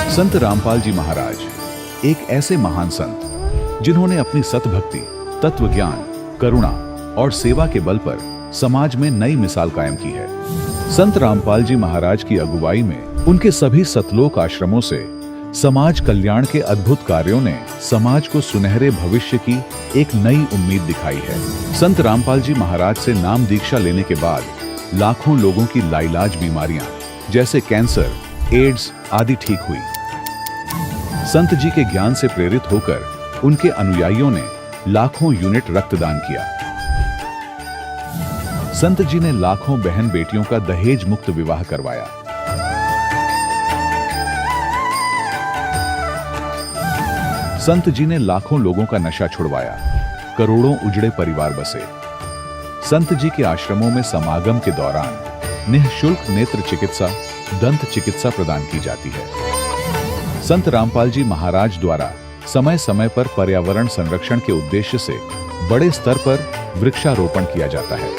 संत रामपाल जी महाराज एक ऐसे महान संत जिन्होंने अपनी सतभक्ति, तत्व ज्ञान, करुणा और सेवा के बल पर समाज में नई मिसाल कायम की है। संत रामपाल जी महाराज की अगुवाई में उनके सभी सतलोक आश्रमों से समाज कल्याण के अद्भुत कार्यों ने समाज को सुनहरे भविष्य की एक नई उम्मीद दिखाई है। संत रामपाल जी महाराज से नाम दीक्षा लेने के बाद लाखों लोगों की लाइलाज बीमारियां जैसे कैंसर, एड्स आदि ठीक हुई। संत जी के ज्ञान से प्रेरित होकर उनके अनुयायियों ने लाखों यूनिट रक्तदान किया। संत जी ने लाखों बहन बेटियों का दहेज मुक्त विवाह करवाया। संत जी ने लाखों लोगों का नशा छुड़वाया, करोड़ों उजड़े परिवार बसे। संत जी के आश्रमों में समागम के दौरान निःशुल्क नेत्र चिकित्सा, दंत चिकित्सा प्रदान की जाती है। संत रामपाल जी महाराज द्वारा समय समय पर पर्यावरण संरक्षण के उद्देश्य से बड़े स्तर पर वृक्षारोपण किया जाता है।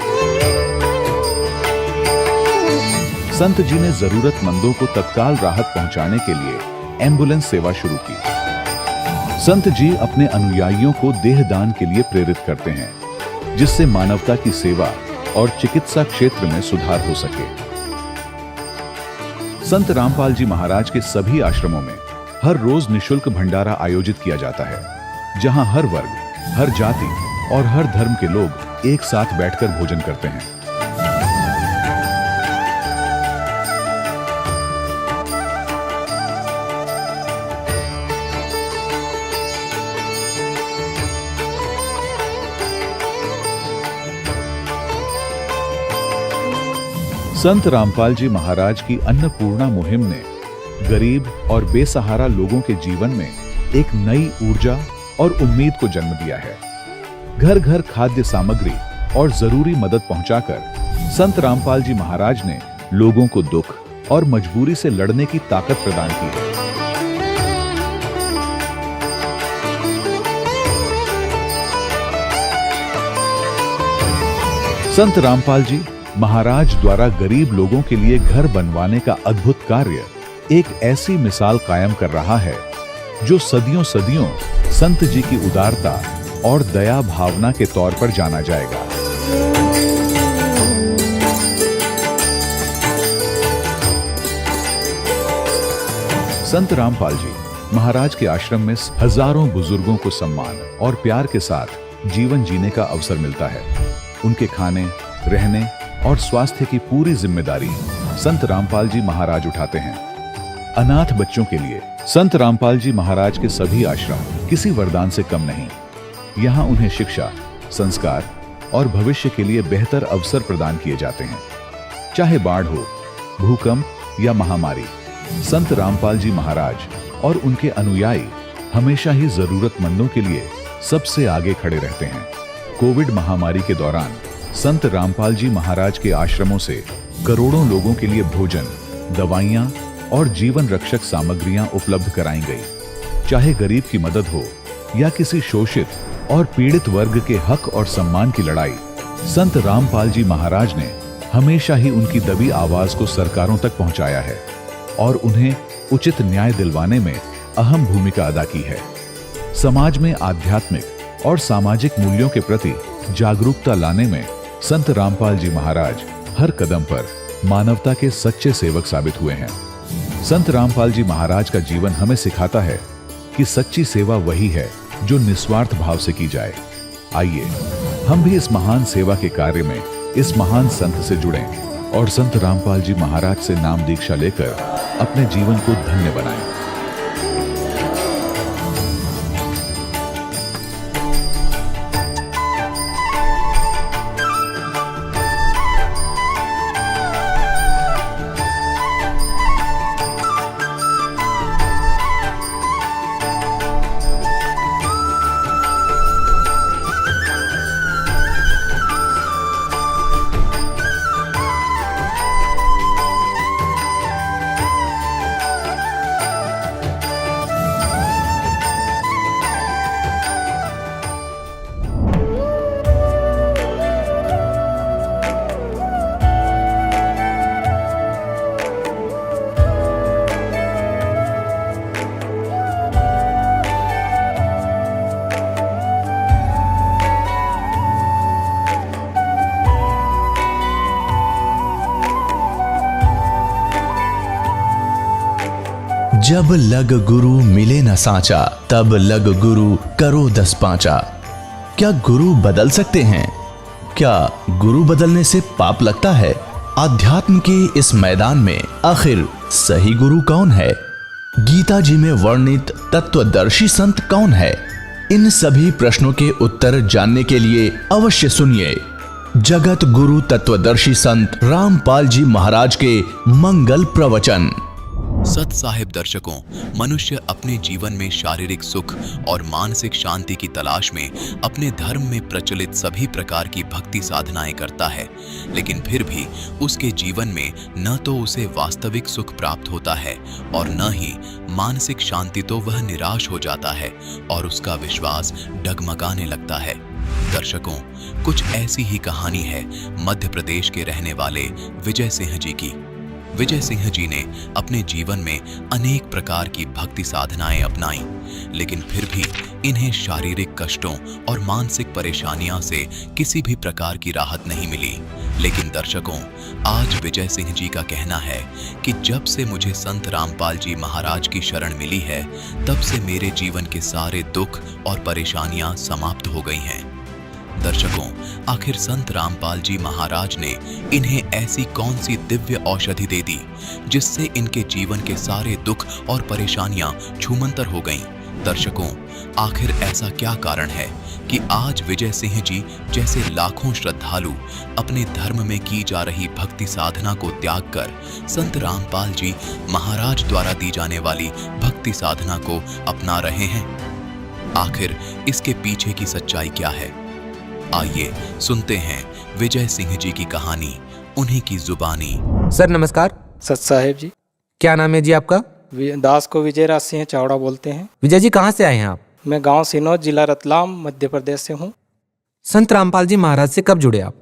संत जी ने जरूरतमंदों को तत्काल राहत पहुंचाने के लिए एम्बुलेंस सेवा शुरू की। संत जी अपने अनुयायियों को देहदान के लिए प्रेरित करते हैं, जिससे मानवता की सेवा और चिकित्सा क्षेत्र में सुधार हो सके। संत रामपाल जी महाराज के सभी आश्रमों में हर रोज निःशुल्क भंडारा आयोजित किया जाता है, जहां हर वर्ग, हर जाति और हर धर्म के लोग एक साथ बैठकर भोजन करते हैं। संत रामपाल जी महाराज की अन्नपूर्णा मुहिम ने गरीब और बेसहारा लोगों के जीवन में एक नई ऊर्जा और उम्मीद को जन्म दिया है। घर घर खाद्य सामग्री और जरूरी मदद पहुंचाकर संत रामपाल जी महाराज ने लोगों को दुख और मजबूरी से लड़ने की ताकत प्रदान की है। संत रामपाल जी महाराज द्वारा गरीब लोगों के लिए घर बनवाने का अद्भुत कार्य एक ऐसी मिसाल कायम कर रहा है जो सदियों सदियों संत जी की उदारता और दया भावना के तौर पर जाना जाएगा। संत रामपाल जी महाराज के आश्रम में हजारों बुजुर्गों को सम्मान और प्यार के साथ जीवन जीने का अवसर मिलता है। उनके खाने, रहने और स्वास्थ्य की पूरी जिम्मेदारी संत रामपाल जी महाराज उठाते हैं। अनाथ बच्चों के लिए संत रामपाल जी महाराज के सभी आश्रम किसी वरदान से कम नहीं। यहाँ उन्हें शिक्षा, संस्कार और भविष्य के लिए बेहतर अवसर प्रदान किए जाते हैं। चाहे बाढ़ हो, भूकंप या महामारी, संत रामपाल जी महाराज और उनके अनुयायी हमेशा ही जरूरतमंदों के लिए सबसे आगे खड़े रहते हैं। कोविड महामारी के दौरान संत रामपाल जी महाराज के आश्रमों से करोड़ों लोगों के लिए भोजन, दवाइयां और जीवन रक्षक सामग्रियां उपलब्ध कराई गई। चाहे गरीब की मदद हो या किसी शोषित और पीड़ित वर्ग के हक और सम्मान की लड़ाई, संत रामपाल जी महाराज ने हमेशा ही उनकी दबी आवाज को सरकारों तक पहुंचाया है और उन्हें उचित न्याय दिलवाने में अहम भूमिका अदा की है। समाज में आध्यात्मिक और सामाजिक मूल्यों के प्रति जागरूकता लाने में संत रामपाल जी महाराज हर कदम पर मानवता के सच्चे सेवक साबित हुए हैं। संत रामपाल जी महाराज का जीवन हमें सिखाता है कि सच्ची सेवा वही है जो निस्वार्थ भाव से की जाए। आइए हम भी इस महान सेवा के कार्य में इस महान संत से जुड़ें और संत रामपाल जी महाराज से नाम दीक्षा लेकर अपने जीवन को धन्य बनाएं। जब लग गुरु मिले न साचा, तब लग गुरु करो 10 पांचा। क्या गुरु बदल सकते हैं? क्या गुरु बदलने से पाप लगता है? आध्यात्म के इस मैदान में आखिर सही गुरु कौन है? गीता जी में वर्णित तत्वदर्शी संत कौन है? इन सभी प्रश्नों के उत्तर जानने के लिए अवश्य सुनिए जगत गुरु तत्वदर्शी संत रामपाल जी महाराज के मंगल प्रवचन। सत साहिब दर्शकों, मनुष्य अपने जीवन में शारीरिक सुख और मानसिक शांति की तलाश में अपने धर्म में प्रचलित सभी प्रकार की भक्ति साधनाएं करता है, लेकिन फिर भी उसके जीवन में न तो उसे वास्तविक सुख प्राप्त होता है और न ही मानसिक शांति, तो वह निराश हो जाता है और उसका विश्वास डगमगाने लगता है। दर्शकों, कुछ ऐसी ही कहानी है मध्य प्रदेश के रहने वाले विजय सिंह जी की। विजय सिंह जी ने अपने जीवन में अनेक प्रकार की भक्ति साधनाएं अपनाई, लेकिन फिर भी इन्हें शारीरिक कष्टों और मानसिक परेशानियों से किसी भी प्रकार की राहत नहीं मिली। लेकिन दर्शकों, आज विजय सिंह जी का कहना है कि जब से मुझे संत रामपाल जी महाराज की शरण मिली है, तब से मेरे जीवन के सारे दुख और परेशानियां समाप्त हो गई हैं। दर्शकों, आखिर संत रामपाल जी महाराज ने इन्हें ऐसी कौन सी दिव्य औषधि दे दी जिससे इनके जीवन के सारे दुख और परेशानियां छूमंतर हो गईं? दर्शकों, आखिर ऐसा क्या कारण है कि आज विजय सिंह जी जैसे लाखों श्रद्धालु अपने धर्म में की जा रही भक्ति साधना को त्याग कर संत रामपाल जी महाराज द्वारा दी जाने वाली भक्ति साधना को अपना रहे हैं? आखिर इसके पीछे की सच्चाई क्या है? आइए सुनते हैं विजय सिंह जी की कहानी, उन्हीं की जुबानी। सर नमस्कार। सत साहेब जी। क्या नाम है जी आपका? दास को विजय राज सिंह चावड़ा बोलते हैं। विजय जी कहाँ से आए हैं आप? मैं गांव सिनोद, जिला रतलाम, मध्य प्रदेश से हूँ। संत रामपाल जी महाराज से कब जुड़े आप?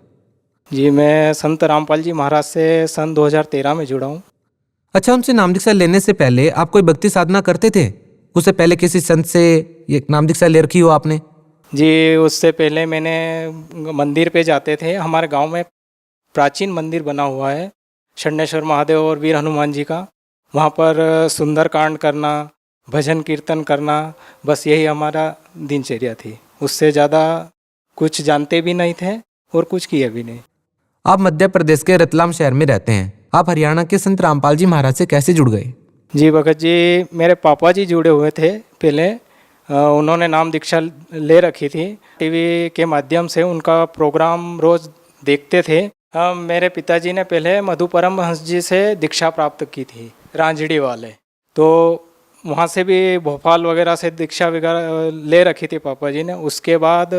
जी, मैं संत रामपाल जी महाराज से सन 2013 में जुड़ा हूँ। अच्छा, उनसे नाम दीक्षा लेने से पहले आप कोई भक्ति साधना करते थे? उससे पहले किसी संत से ये नाम दीक्षा ले रखी हो आपने? जी, उससे पहले मैंने मंदिर पे जाते थे। हमारे गांव में प्राचीन मंदिर बना हुआ है षण्णेश्वर महादेव और वीर हनुमान जी का। वहाँ पर सुंदरकांड करना, भजन कीर्तन करना, बस यही हमारा दिनचर्या थी। उससे ज़्यादा कुछ जानते भी नहीं थे और कुछ किए भी नहीं। आप मध्य प्रदेश के रतलाम शहर में रहते हैं, आप हरियाणा के संत रामपाल जी महाराज से कैसे जुड़ गए? जी भगत जी, मेरे पापा जी जुड़े हुए थे पहले। उन्होंने नाम दीक्षा ले रखी थी। टीवी के माध्यम से उनका प्रोग्राम रोज़ देखते थे। मेरे पिताजी ने पहले मधु परमहंस जी से दीक्षा प्राप्त की थी, रांझड़ी वाले। तो वहाँ से भी भोपाल वगैरह से दीक्षा वगैरह ले रखी थी पापा जी ने। उसके बाद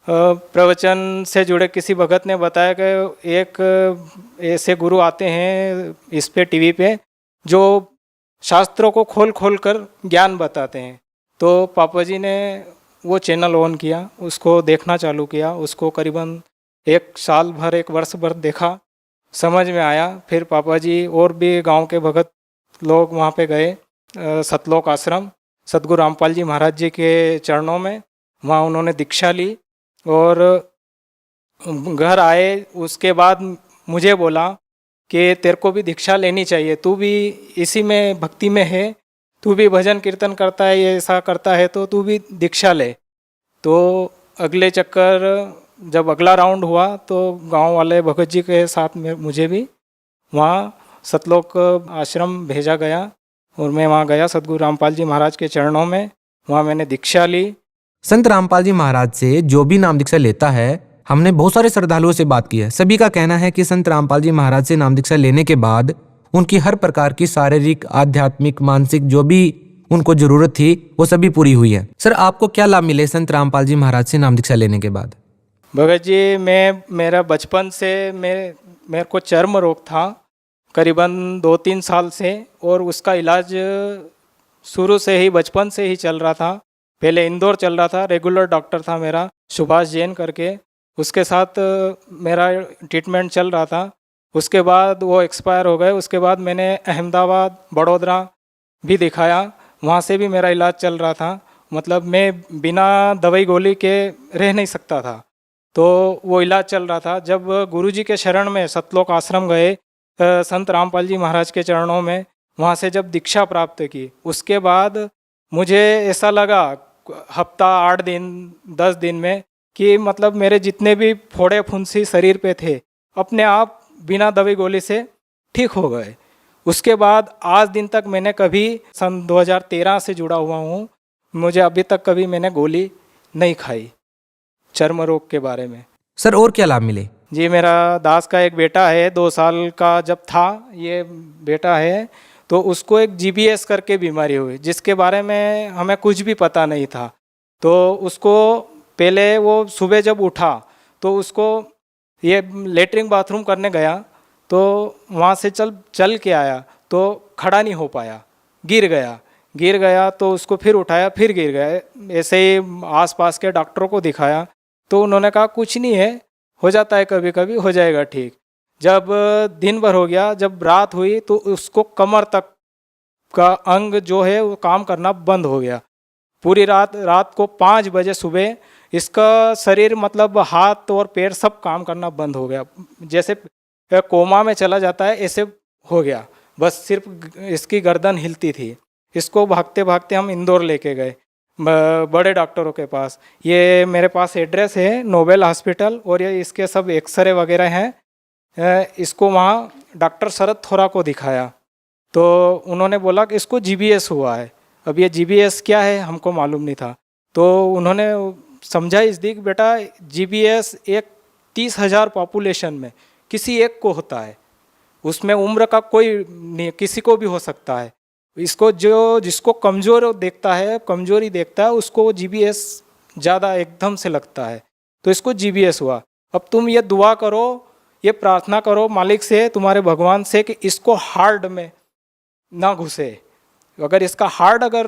प्रवचन से जुड़े किसी भगत ने बताया कि एक ऐसे गुरु आते हैं इस पे टीवी पे जो शास्त्रों को खोल खोल कर ज्ञान बताते हैं। तो पापा जी ने वो चैनल ऑन किया, उसको देखना चालू किया। उसको करीबन एक साल भर, एक वर्ष भर देखा, समझ में आया। फिर पापा जी और भी गांव के भगत लोग वहाँ पे गए, सतलोक आश्रम, सतगुरु रामपाल जी महाराज जी के चरणों में। वहाँ उन्होंने दीक्षा ली और घर आए। उसके बाद मुझे बोला कि तेरे को भी दीक्षा लेनी चाहिए, तू भी इसी में भक्ति में है, तू भी भजन कीर्तन करता है, ये ऐसा करता है, तो तू भी दीक्षा ले। तो अगले चक्कर जब अगला राउंड हुआ तो गांव वाले भगत जी के साथ में मुझे भी वहाँ सतलोक आश्रम भेजा गया और मैं वहाँ गया सतगुरु रामपाल जी महाराज के चरणों में। वहाँ मैंने दीक्षा ली। संत रामपाल जी महाराज से जो भी नाम दीक्षा लेता है, हमने बहुत सारे श्रद्धालुओं से बात की है, सभी का कहना है कि संत रामपाल जी महाराज से नाम दीक्षा लेने के बाद उनकी हर प्रकार की शारीरिक, आध्यात्मिक, मानसिक जो भी उनको जरूरत थी वो सभी पूरी हुई है। सर, आपको क्या लाभ मिले संत रामपाल जी महाराज से नाम दीक्षा लेने के बाद? भगत जी, मेरा बचपन से मेरे को चर्म रोग था करीबन 2-3 साल से, और उसका इलाज शुरू से ही, बचपन से ही चल रहा था। पहले इंदौर चल रहा था, रेगुलर डॉक्टर था मेरा सुभाष जैन करके, उसके साथ मेरा ट्रीटमेंट चल रहा था। उसके बाद वो एक्सपायर हो गए। उसके बाद मैंने अहमदाबाद, बड़ौदा भी दिखाया, वहाँ से भी मेरा इलाज चल रहा था। मतलब मैं बिना दवाई गोली के रह नहीं सकता था, तो वो इलाज चल रहा था। जब गुरुजी के शरण में सतलोक आश्रम गए, संत रामपाल जी महाराज के चरणों में, वहाँ से जब दीक्षा प्राप्त की उसके बाद मुझे ऐसा लगा हफ्ता 8 दिन 10 दिन में कि मतलब मेरे जितने भी फोड़े फुंसी शरीर पे थे अपने आप बिना दवाई गोली से ठीक हो गए। उसके बाद आज दिन तक मैंने कभी सन 2013 से जुड़ा हुआ हूँ, मुझे अभी तक कभी मैंने गोली नहीं खाई चर्म रोग के बारे में। सर और क्या लाभ मिले? जी, मेरा दास का एक बेटा है, 2 साल का जब था ये बेटा है, तो उसको एक GBS करके बीमारी हुई जिसके बारे में हमें कुछ भी पता नहीं था। तो उसको पहले वो सुबह जब उठा तो उसको ये लेटरिन बाथरूम करने गया तो वहाँ से चल के आया तो खड़ा नहीं हो पाया, गिर गया तो उसको फिर उठाया फिर गिर गया। ऐसे ही आसपास के डॉक्टरों को दिखाया तो उन्होंने कहा कुछ नहीं है, हो जाता है कभी कभी, हो जाएगा ठीक। जब दिन भर हो गया, जब रात हुई तो उसको कमर तक का अंग जो है वो काम करना बंद हो गया। पूरी रात को 5 बजे सुबह इसका शरीर मतलब हाथ और पैर सब काम करना बंद हो गया, जैसे कोमा में चला जाता है ऐसे हो गया। बस सिर्फ इसकी गर्दन हिलती थी। इसको भागते भागते हम इंदौर लेके गए बड़े डॉक्टरों के पास। ये मेरे पास एड्रेस है नोबेल हॉस्पिटल, और ये इसके सब एक्सरे वगैरह हैं। इसको वहाँ डॉक्टर शरद थोरा को दिखाया तो उन्होंने बोला कि इसको GBS हुआ है। अब ये GBS क्या है हमको मालूम नहीं था, तो उन्होंने समझा इस दी कि बेटा GBS एक 30,000 पॉपुलेशन में किसी एक को होता है, उसमें उम्र का कोई नहीं, किसी को भी हो सकता है। इसको जिसको कमजोरी देखता है उसको GBS ज़्यादा एकदम से लगता है, तो इसको GBS हुआ। अब तुम ये दुआ करो, ये प्रार्थना करो मालिक से, तुम्हारे भगवान से, कि इसको हार्ट में ना घुसे। अगर इसका हार्ट अगर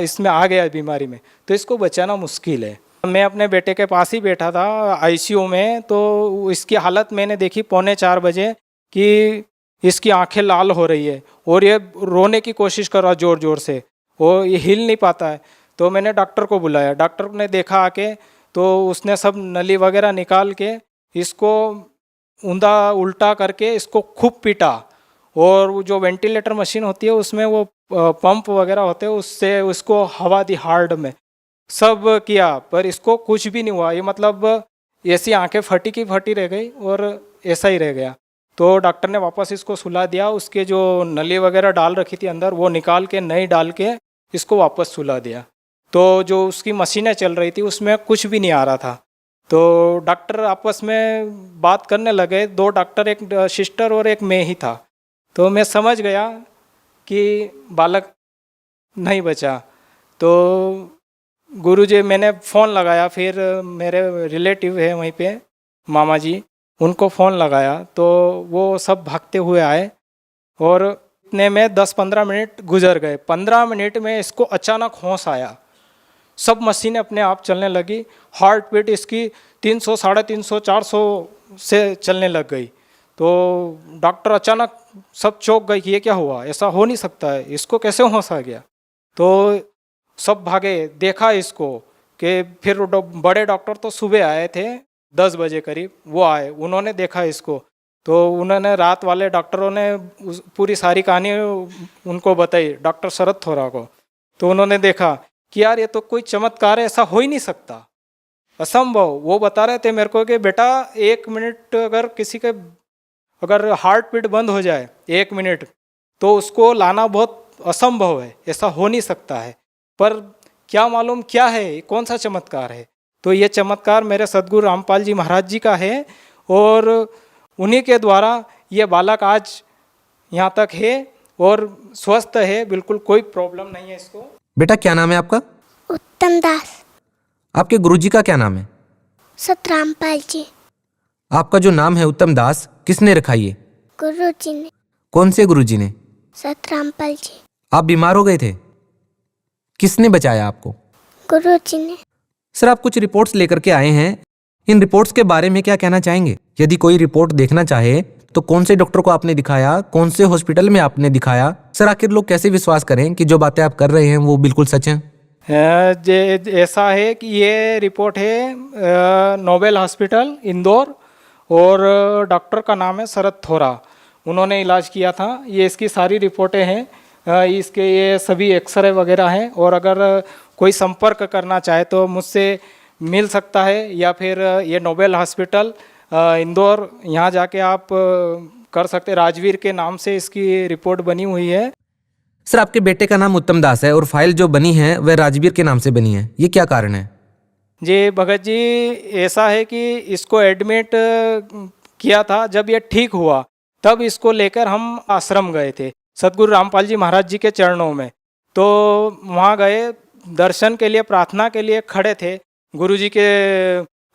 इसमें आ गया बीमारी में तो इसको बचाना मुश्किल है। मैं अपने बेटे के पास ही बैठा था ICU में, तो इसकी हालत मैंने देखी 3:45 बजे कि इसकी आंखें लाल हो रही है और ये रोने की कोशिश कर रहा ज़ोर ज़ोर से, वो ये हिल नहीं पाता है। तो मैंने डॉक्टर को बुलाया, डॉक्टर ने देखा आके तो उसने सब नली वगैरह निकाल के इसको ऊंधा उल्टा करके इसको खूब पीटा, और वो जो वेंटिलेटर मशीन होती है उसमें वो पंप वगैरह होते हैं उससे उसको हवा दी हार्ट में, सब किया, पर इसको कुछ भी नहीं हुआ। ये मतलब ऐसी आंखें फटी की फटी रह गई और ऐसा ही रह गया। तो डॉक्टर ने वापस इसको सुला दिया, उसके जो नली वगैरह डाल रखी थी अंदर वो निकाल के नई डाल के इसको वापस सुला दिया। तो जो उसकी मशीनें चल रही थी उसमें कुछ भी नहीं आ रहा था। तो डॉक्टर आपस में बात करने लगे, 2 डॉक्टर, एक सिस्टर और एक मैं ही था। तो मैं समझ गया कि बालक नहीं बचा। तो गुरुजी, मैंने फ़ोन लगाया, फिर मेरे रिलेटिव है वहीं पे मामा जी, उनको फ़ोन लगाया तो वो सब भागते हुए आए और इतने में 10-15 मिनट गुजर गए। 15 मिनट में इसको अचानक होश आया, सब मशीनें अपने आप चलने लगी, हार्ट बीट इसकी 300, 350, 400 से चलने लग गई। तो डॉक्टर अचानक सब चौंक गए कि ये क्या हुआ, ऐसा हो नहीं सकता है, इसको कैसे होश आ गया। तो सब भागे, देखा इसको कि फिर बड़े डॉक्टर तो सुबह आए थे 10 बजे करीब, वो आए, उन्होंने देखा इसको। तो उन्होंने रात वाले डॉक्टरों ने पूरी सारी कहानी उनको बताई, डॉक्टर शरद थोरा को। तो उन्होंने देखा कि यार ये तो कोई चमत्कार है, ऐसा हो ही नहीं सकता, असंभव। वो बता रहे थे मेरे को कि बेटा 1 मिनट अगर किसी के अगर हार्ट बीट बंद हो जाए 1 मिनट तो उसको लाना बहुत असंभव है, ऐसा हो नहीं सकता है। पर क्या मालूम क्या है, कौन सा चमत्कार है। तो ये चमत्कार मेरे सदगुरु रामपाल जी महाराज जी का है और उन्हीं के द्वारा ये बालक आज यहाँ तक है और स्वस्थ है, बिल्कुल कोई प्रॉब्लम नहीं है इसको। बेटा क्या नाम है आपका? उत्तम दास। आपके गुरुजी का क्या नाम है? सतरामपाल जी। आपका जो नाम है उत्तम दास, किसने रखा ये? गुरुजी ने। कौन से गुरुजी ने? सतरामपाल जी। आप बीमार हो गए थे, किसने बचाया आपको? गुरुजी ने। सर, आप कुछ रिपोर्ट्स लेकर के आए हैं, इन रिपोर्ट्स के बारे में क्या कहना चाहेंगे? यदि कोई रिपोर्ट देखना चाहे तो कौन से डॉक्टर को आपने दिखाया, कौन से हॉस्पिटल में आपने दिखाया? सर, आखिर लोग कैसे विश्वास करें कि जो बातें आप कर रहे हैं वो बिल्कुल सच हैं? ऐसा है कि ये रिपोर्ट है नोबेल हॉस्पिटल इंदौर और डॉक्टर का नाम है शरद थोरा। उन्होंने इलाज किया था। ये इसकी सारी रिपोर्टें हैं, इसके ये सभी एक्सरे वगैरह हैं। और अगर कोई संपर्क करना चाहे तो मुझसे मिल सकता है, या फिर ये नोबेल हॉस्पिटल इंदौर, यहाँ जाके आप कर सकते। राजवीर के नाम से इसकी रिपोर्ट बनी हुई है। सर, आपके बेटे का नाम उत्तम दास है और फाइल जो बनी है वह राजवीर के नाम से बनी है, ये क्या कारण है? जी भगत जी, ऐसा है कि इसको एडमिट किया था, जब ये ठीक हुआ तब इसको लेकर हम आश्रम गए थे, सतगुरु रामपाल जी महाराज जी के चरणों में। तो वहाँ गए, दर्शन के लिए, प्रार्थना के लिए खड़े थे गुरु जी के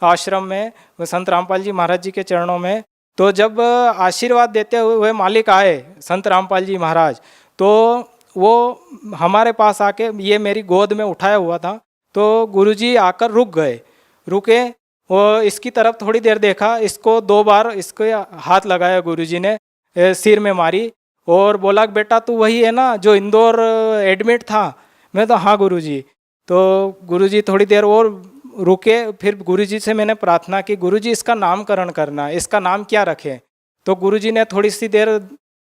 आश्रम में, संत रामपाल जी महाराज जी के चरणों में। तो जब आशीर्वाद देते हुए मालिक आए संत रामपाल जी महाराज, तो वो हमारे पास आके ये मेरी गोद में उठाया हुआ था। तो गुरुजी आकर रुके, वो इसकी तरफ थोड़ी देर देखा, इसको 2 बार इसके हाथ लगाया गुरुजी ने, सिर में मारी और बोला बेटा तू वही है ना जो इंदौर एडमिट था? मैं तो हाँ गुरुजी। तो गुरुजी थोड़ी देर और रुके, फिर गुरुजी से मैंने प्रार्थना की, गुरुजी इसका नामकरण करना, इसका नाम क्या रखें? तो गुरुजी ने थोड़ी सी देर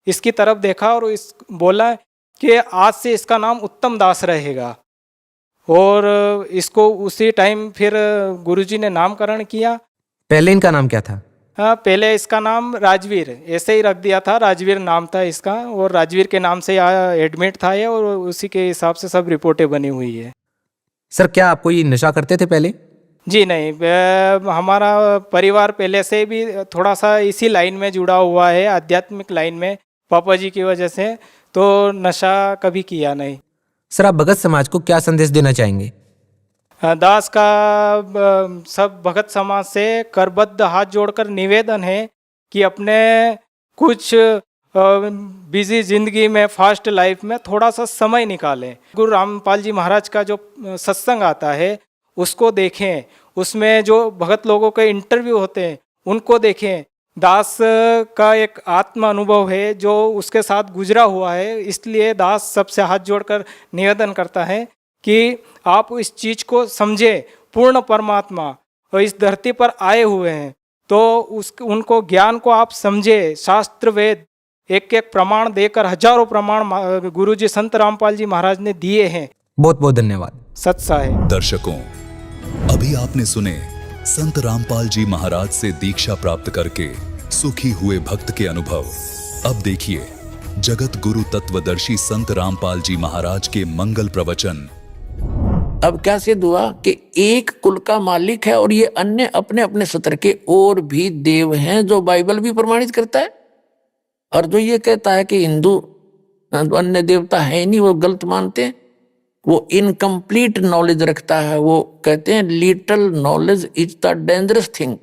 इसकी तरफ देखा और बोला कि आज से इसका नाम उत्तम दास रहेगा। और इसको उसी टाइम फिर गुरुजी ने नामकरण किया। पहले इनका नाम क्या था? हाँ, पहले इसका नाम राजवीर ऐसे ही रख दिया था, राजवीर नाम था इसका, और राजवीर के नाम से एडमिट था ये, और उसी के हिसाब से सब रिपोर्टें बनी हुई है। सर, क्या आप कोई नशा करते थे पहले? जी नहीं, हमारा परिवार पहले से भी थोड़ा सा इसी लाइन में जुड़ा हुआ है, आध्यात्मिक लाइन में, पापा जी की वजह से, तो नशा कभी किया नहीं। सर, आप भगत समाज को क्या संदेश देना चाहेंगे? दास का सब भगत समाज से करबद्ध हाथ जोड़कर निवेदन है कि अपने कुछ बिजी जिंदगी में, फास्ट लाइफ में थोड़ा सा समय निकालें। गुरु रामपाल जी महाराज का जो सत्संग आता है उसको देखें, उसमें जो भगत लोगों के इंटरव्यू होते हैं उनको देखें। दास का एक आत्म अनुभव है जो उसके साथ गुजरा हुआ है, इसलिए दास सबसे हाथ जोड़कर निवेदन करता है कि आप इस चीज़ को समझें। पूर्ण परमात्मा और इस धरती पर आए हुए हैं, तो उनको ज्ञान को आप समझें। शास्त्र वेद एक एक प्रमाण देकर, हजारों प्रमाण गुरुजी संत रामपाल जी महाराज ने दिए हैं। बहुत बहुत धन्यवाद। सत्सा है। दर्शकों, अभी आपने सुने संत रामपाल जी महाराज से दीक्षा प्राप्त करके सुखी हुए भक्त के अनुभव। अब देखिए जगत गुरु तत्वदर्शी संत रामपाल जी महाराज के मंगल प्रवचन। अब क्या सिद्ध हुआ कि एक कुल का मालिक है और ये अन्य अपने अपने सत्र के और भी देव हैं, जो बाइबल भी प्रमाणित करता है। और जो ये कहता है कि हिंदू अन्य देवता है नहीं, वो गलत मानते हैं, वो इनकम्प्लीट नॉलेज रखता है। वो कहते हैं little knowledge is the dangerous thing.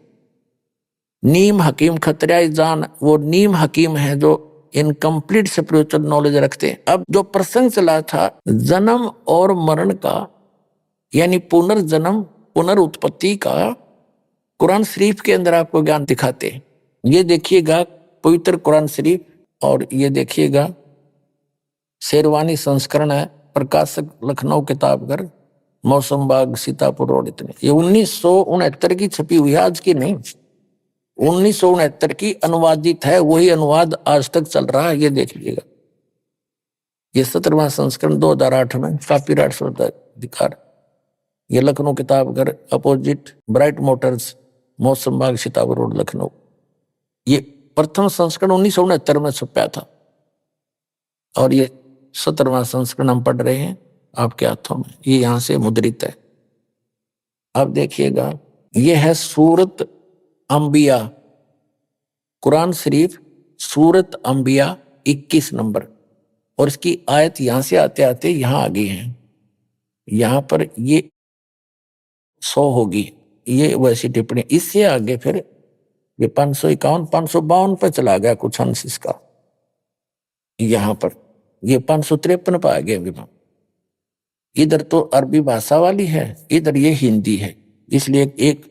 नीम हकीम खतरा जान, वो नीम हकीम है जो इनकम्प्लीट स्पिरिचुअल नॉलेज रखते हैं। अब जो प्रसंग चला था जन्म और मरण का, यानी पुनर्जन्म पुनरुत्पत्ति का, कुरान शरीफ के अंदर आपको ज्ञान दिखाते हैं। ये देखिएगा पवित्र कुरान शरीफ, और ये देखिएगा शेरवानी संस्करण है, प्रकाशक लखनऊ किताबघर, मौसम बाग, सीतापुर रोड। इतने ये 1969 की छपी हुई है, आज की नहीं, 1969 की अनुवादित है। वही अनुवाद आज तक चल रहा है, ये देख लीजिएगा। ये 17वां संस्करण 2008 में कॉपीराइट अधिकार। ये Lucknow Kitabghar, opposite bright Motors, मौसम बाग, सीतापुर रोड, लखनऊ। ये प्रथम संस्करण 1969 में छपा था, और ये 17वां संस्करण हम पढ़ रहे हैं आपके हाथों में। ये यहां से मुद्रित है। अब देखिएगा, ये है सूरत अंबिया, कुरान शरीफ सूरत अंबिया 21 नंबर, और इसकी आयत यहां से आते आते यहां आ गई है। यहां पर ये 100 होगी, ये वैसी टिप्पणी। इससे आगे फिर ये 551 552 पे चला गया कुछ अंश इसका। यहां पर ये 553 पे आ गया विभाग। इधर तो अरबी भाषा वाली है, इधर ये हिंदी है, इसलिए एक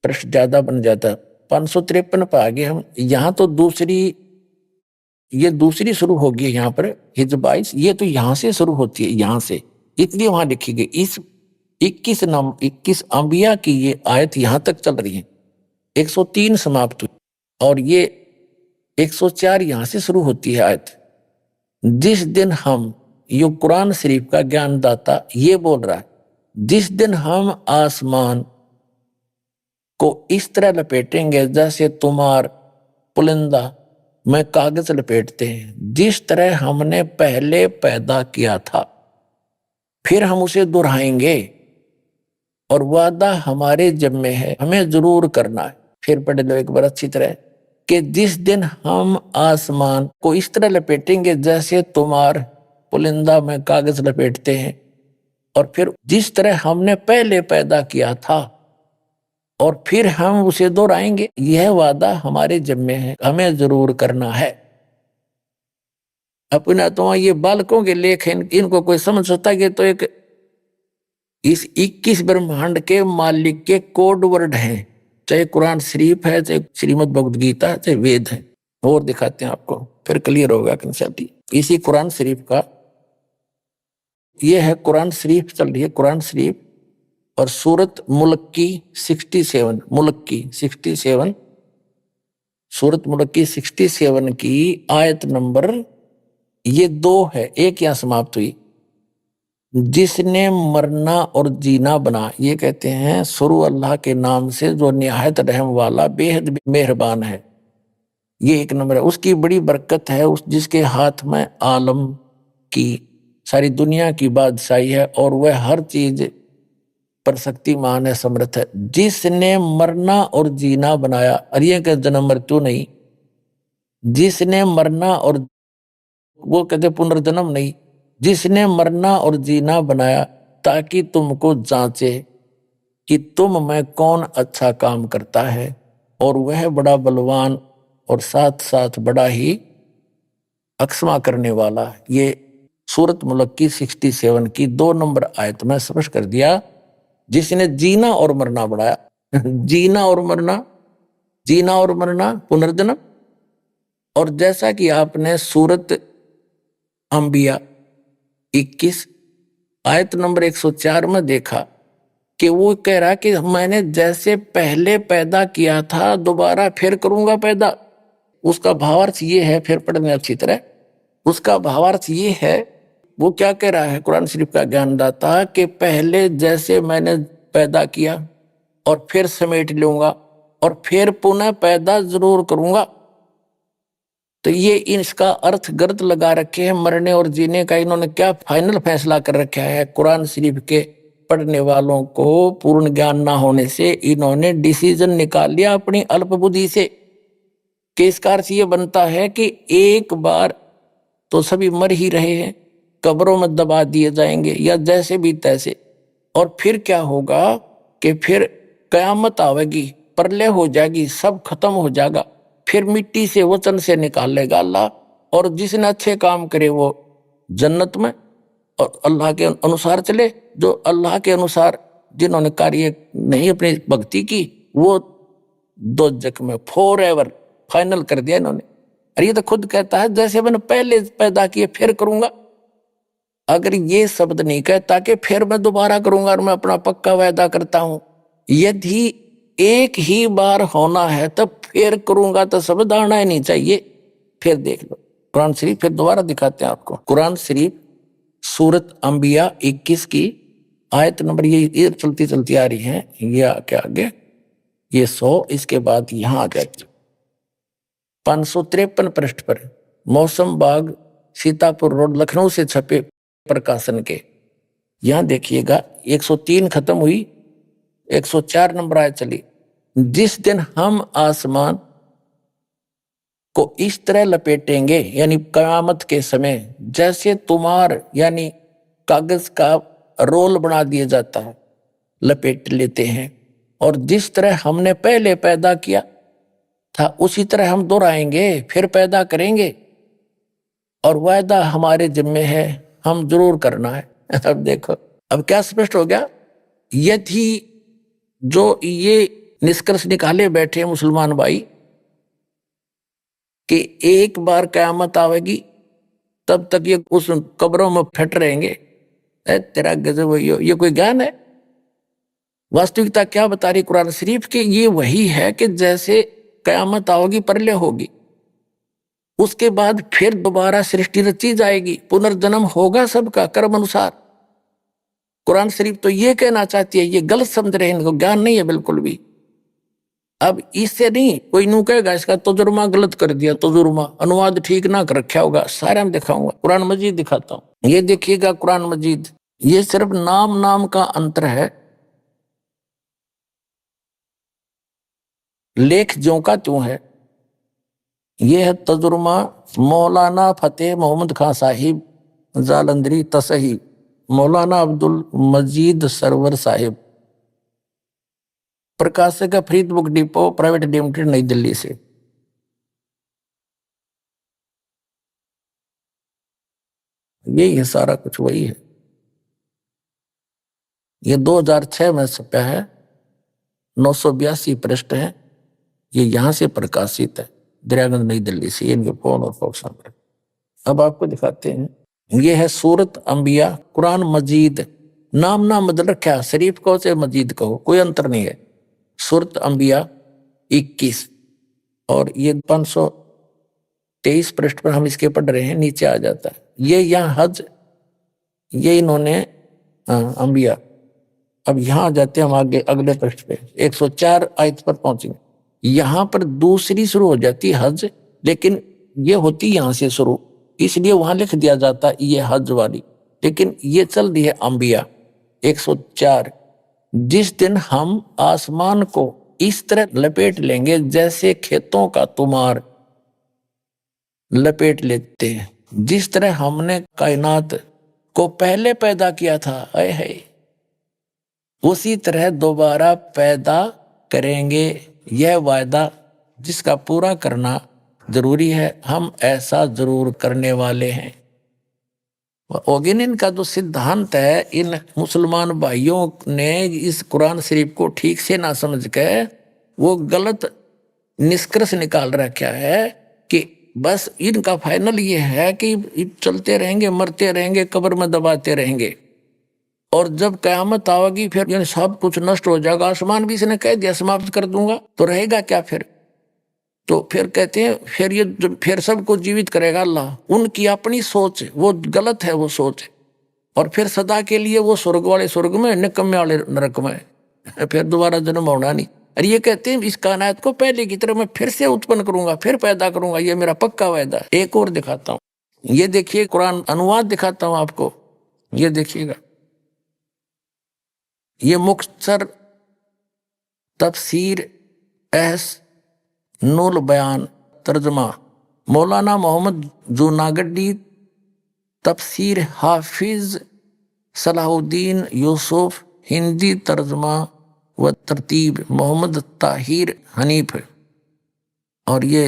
प्रश्न ज्यादा बन जाता। 553 पे आ गए हम। यहाँ तो ये दूसरी शुरू होगी यहाँ पर हिज 22, ये तो यहाँ से शुरू होती है, यहाँ से, इसलिए वहां लिखी गई। इस 21 अंबिया की ये आयत यहाँ तक चल रही है, 103 समाप्त हुई, और ये 104 यहां से शुरू होती है आयत। जिस दिन हम, ये कुरान शरीफ का ज्ञानदाता ये बोल रहा है, जिस दिन हम आसमान को इस तरह लपेटेंगे जैसे तुम्हार पुलिंदा में कागज लपेटते हैं, जिस तरह हमने पहले पैदा किया था, फिर हम उसे दोहराएंगे और वादा हमारे जिम्मे है, हमें जरूर करना है। फिर पढ़ लो एक बार अच्छी तरह कि जिस दिन हम आसमान को इस तरह लपेटेंगे जैसे तुम्हार पुलिंदा में कागज लपेटते हैं, और फिर जिस तरह हमने पहले पैदा किया था और फिर हम उसे दोहराएंगे, यह वादा हमारे जिम्मे है, हमें जरूर करना है। अपना तो ये बालकों के लेख हैं, इनको कोई समझ सकता है कि तो एक इस 21 ब्रह्मांड के मालिक के कोड वर्ड हैं, चाहे कुरान शरीफ है, चाहे श्रीमद् भगवद गीता है, चाहे वेद है। और दिखाते हैं आपको, फिर क्लियर होगा कंसेप्ट। इसी कुरान शरीफ का ये है, कुरान शरीफ चल रही है, कुरान शरीफ और सूरत मुल्क की 67, मुल्क की 67, सूरत मुल्क की 67 की आयत नंबर ये 2 है, एक यहां समाप्त हुई। जिसने मरना और जीना बना, ये कहते हैं शुरू अल्लाह के नाम से जो निहायत रहम वाला बेहद मेहरबान है, ये एक नंबर है। उसकी बड़ी बरकत है, उस जिसके हाथ में आलम की सारी दुनिया की बादशाही है और वह हर चीज पर शक्तिमान है, समर्थ है। जिसने मरना और जीना बनाया, और ये कहते जन्म मृत्यु नहीं, जिसने मरना और वो कहते पुनर्जन्म नहीं, जिसने मरना और जीना बनाया ताकि तुमको जांचे कि तुम में कौन अच्छा काम करता है, और वह बड़ा बलवान और साथ साथ बड़ा ही अक्षमा करने वाला है। ये सूरत मुल्क की 67 की 2 नंबर आयत में स्पष्ट कर दिया। जिसने जीना और मरना बढ़ाया, जीना और मरना, जीना और मरना, पुनर्जन्म। और जैसा कि आपने सूरत अंबिया 21 आयत नंबर 104 में देखा कि वो कह रहा कि मैंने जैसे पहले पैदा किया था दोबारा फिर करूंगा पैदा। उसका भावार्थ ये है, फिर पढ़ने अच्छी तरह, उसका भावार्थ ये है, वो क्या कह रहा है कुरान शरीफ का ज्ञानदाता, कि पहले जैसे मैंने पैदा किया और फिर समेट लूंगा और फिर पुनः पैदा जरूर करूंगा। तो ये इसका अर्थ गलत लगा रखे हैं, मरने और जीने का इन्होंने क्या फाइनल फैसला कर रखा है। कुरान शरीफ के पढ़ने वालों को पूर्ण ज्ञान ना होने से इन्होंने डिसीजन निकाल लिया अपनी अल्प बुद्धि से, कि इसका अर्थ ये बनता है कि एक बार तो सभी मर ही रहे हैं, कब्रों में दबा दिए जाएंगे या जैसे भी तैसे, और फिर क्या होगा कि फिर कयामत आवेगी, प्रलय हो जाएगी, सब खत्म हो जाएगा, फिर मिट्टी से वचन से निकाल लेगा अल्लाह, और जिसने अच्छे काम करे वो जन्नत में और अल्लाह के अनुसार चले, जो अल्लाह के अनुसार जिन्होंने कार्य नहीं अपनी भक्ति की वो दोजख में फॉरएवर फाइनल कर दिया इन्होंने। अरे ये तो खुद कहता है जैसे मैंने पहले पैदा किए फिर करूंगा। अगर ये शब्द नहीं कहता कि फिर मैं दोबारा करूंगा और मैं अपना पक्का वायदा करता हूं, यदि एक ही बार होना है तब फिर करूंगा तो शब्द आना ही नहीं चाहिए। फिर देख लो कुरान शरीफ, फिर दोबारा दिखाते हैं आपको। कुरान शरीफ सूरत अंबिया 21 की आयत नंबर ये चलती चलती आ रही है, ये आगे आगे ये 100, इसके बाद यहां आ जाए 553 पृष्ठ पर मौसम बाग सीतापुर रोड लखनऊ से छपे प्रकाशन के, यहां देखिएगा 103 खत्म हुई, 104 नंबर आयत चली। जिस दिन हम आसमान को इस तरह लपेटेंगे, यानी कयामत के समय जैसे तुम्हार यानी कागज का रोल बना दिया जाता है, लपेट लेते हैं, और जिस तरह हमने पहले पैदा किया था उसी तरह हम दोहराएंगे, फिर पैदा करेंगे, और वायदा हमारे जिम्मे है, हम जरूर करना है। अब देखो अब क्या स्पष्ट हो गया। यदि जो ये निष्कर्ष निकाले बैठे मुसलमान भाई कि एक बार कयामत आवेगी तब तक ये उस कब्रों में फट रहेंगे, तेरा गजब, ये कोई ज्ञान है? वास्तविकता क्या बता रही कुरान शरीफ की? ये वही है कि जैसे कयामत आओगी प्रलय होगी, उसके बाद फिर दोबारा सृष्टि रची जाएगी, पुनर्जन्म होगा सबका कर्म अनुसार। कुरान शरीफ तो ये कहना चाहती है, ये गलत समझ रहे हैं, इनको ज्ञान नहीं है बिल्कुल भी। अब इससे नहीं कोई नू कहेगा इसका तजुर्मा गलत कर दिया, तजुर्मा अनुवाद ठीक ना कर रखा होगा, सारा में दिखाऊंगा। कुरान मजीद दिखाता हूं, ये देखिएगा कुरान मजीद, ये सिर्फ नाम नाम का अंतर है, लेख ज्यों का त्यों है। ये है तजुर्मा मौलाना फतेह मोहम्मद खान साहिब जालंधरी तसही, मौलाना अब्दुल मजीद सरवर साहिब, प्रकाशक है Farid book depot private limited नई दिल्ली से। यही है सारा कुछ, वही है। ये 2006 में छपा है, 982 पृष्ठ है, ये यहां से प्रकाशित है, दरियागंज नई दिल्ली से, इनके फोन और फॉक्स नंबर। अब आपको दिखाते हैं, ये है सूरत अंबिया कुरान मजीद, नाम ना बदल रखा, शरीफ कहो चाहे मजीद कहो कोई अंतर नहीं है। सूरत अंबिया 21 और ये 523 पृष्ठ पर हम इसके पढ़ रहे हैं, नीचे आ जाता है ये यहाँ हज, ये इन्होंने अंबिया। अब यहाँ आ जाते हैं हम आगे अगले पृष्ठ पे 104 आयत पर पहुंचेंगे। यहाँ पर दूसरी शुरू हो जाती है हज, लेकिन ये होती यहाँ से शुरू, इसलिए वहां लिख दिया जाता है ये हज वाली, लेकिन ये चल रही है अंबिया 104। जिस दिन हम आसमान को इस तरह लपेट लेंगे जैसे खेतों का तुमार लपेट लेते हैं, जिस तरह हमने कायनात को पहले पैदा किया था, आए है उसी तरह दोबारा पैदा करेंगे। यह वायदा जिसका पूरा करना जरूरी है, हम ऐसा जरूर करने वाले हैं। ओगिन इनका जो सिद्धांत है, इन मुसलमान भाइयों ने इस कुरान शरीफ को ठीक से ना समझ के वो गलत निष्कर्ष निकाल रखा है कि बस इनका फाइनल ये है कि चलते रहेंगे, मरते रहेंगे, कब्र में दबाते रहेंगे, और जब कयामत आएगी फिर यानी सब कुछ नष्ट हो जाएगा। आसमान भी इसने कह दिया समाप्त कर दूंगा, तो रहेगा क्या फिर? तो फिर कहते हैं फिर ये फिर सबको जीवित करेगा अल्लाह। उनकी अपनी सोच वो गलत है, वो सोच। और फिर सदा के लिए वो स्वर्ग वाले स्वर्ग में, निकम्मे वाले नरक में, फिर दोबारा जन्म होना नहीं। और ये कहते हैं इस कायनात को पहले की तरह मैं फिर से उत्पन्न करूंगा, फिर पैदा करूंगा, ये मेरा पक्का वायदा है। एक और दिखाता हूँ, ये देखिए कुरान अनुवाद दिखाता हूँ आपको, ये देखिएगा। ये मुख्तसर तफसीर एस नूल बयान तर्जमा मौलाना मोहम्मद जूनागढ़ी, तफसीर हाफिज सलाहुद्दीन यूसुफ, हिंदी तर्जमा व तरतीब मोहम्मद ताहिर हनीफ, और ये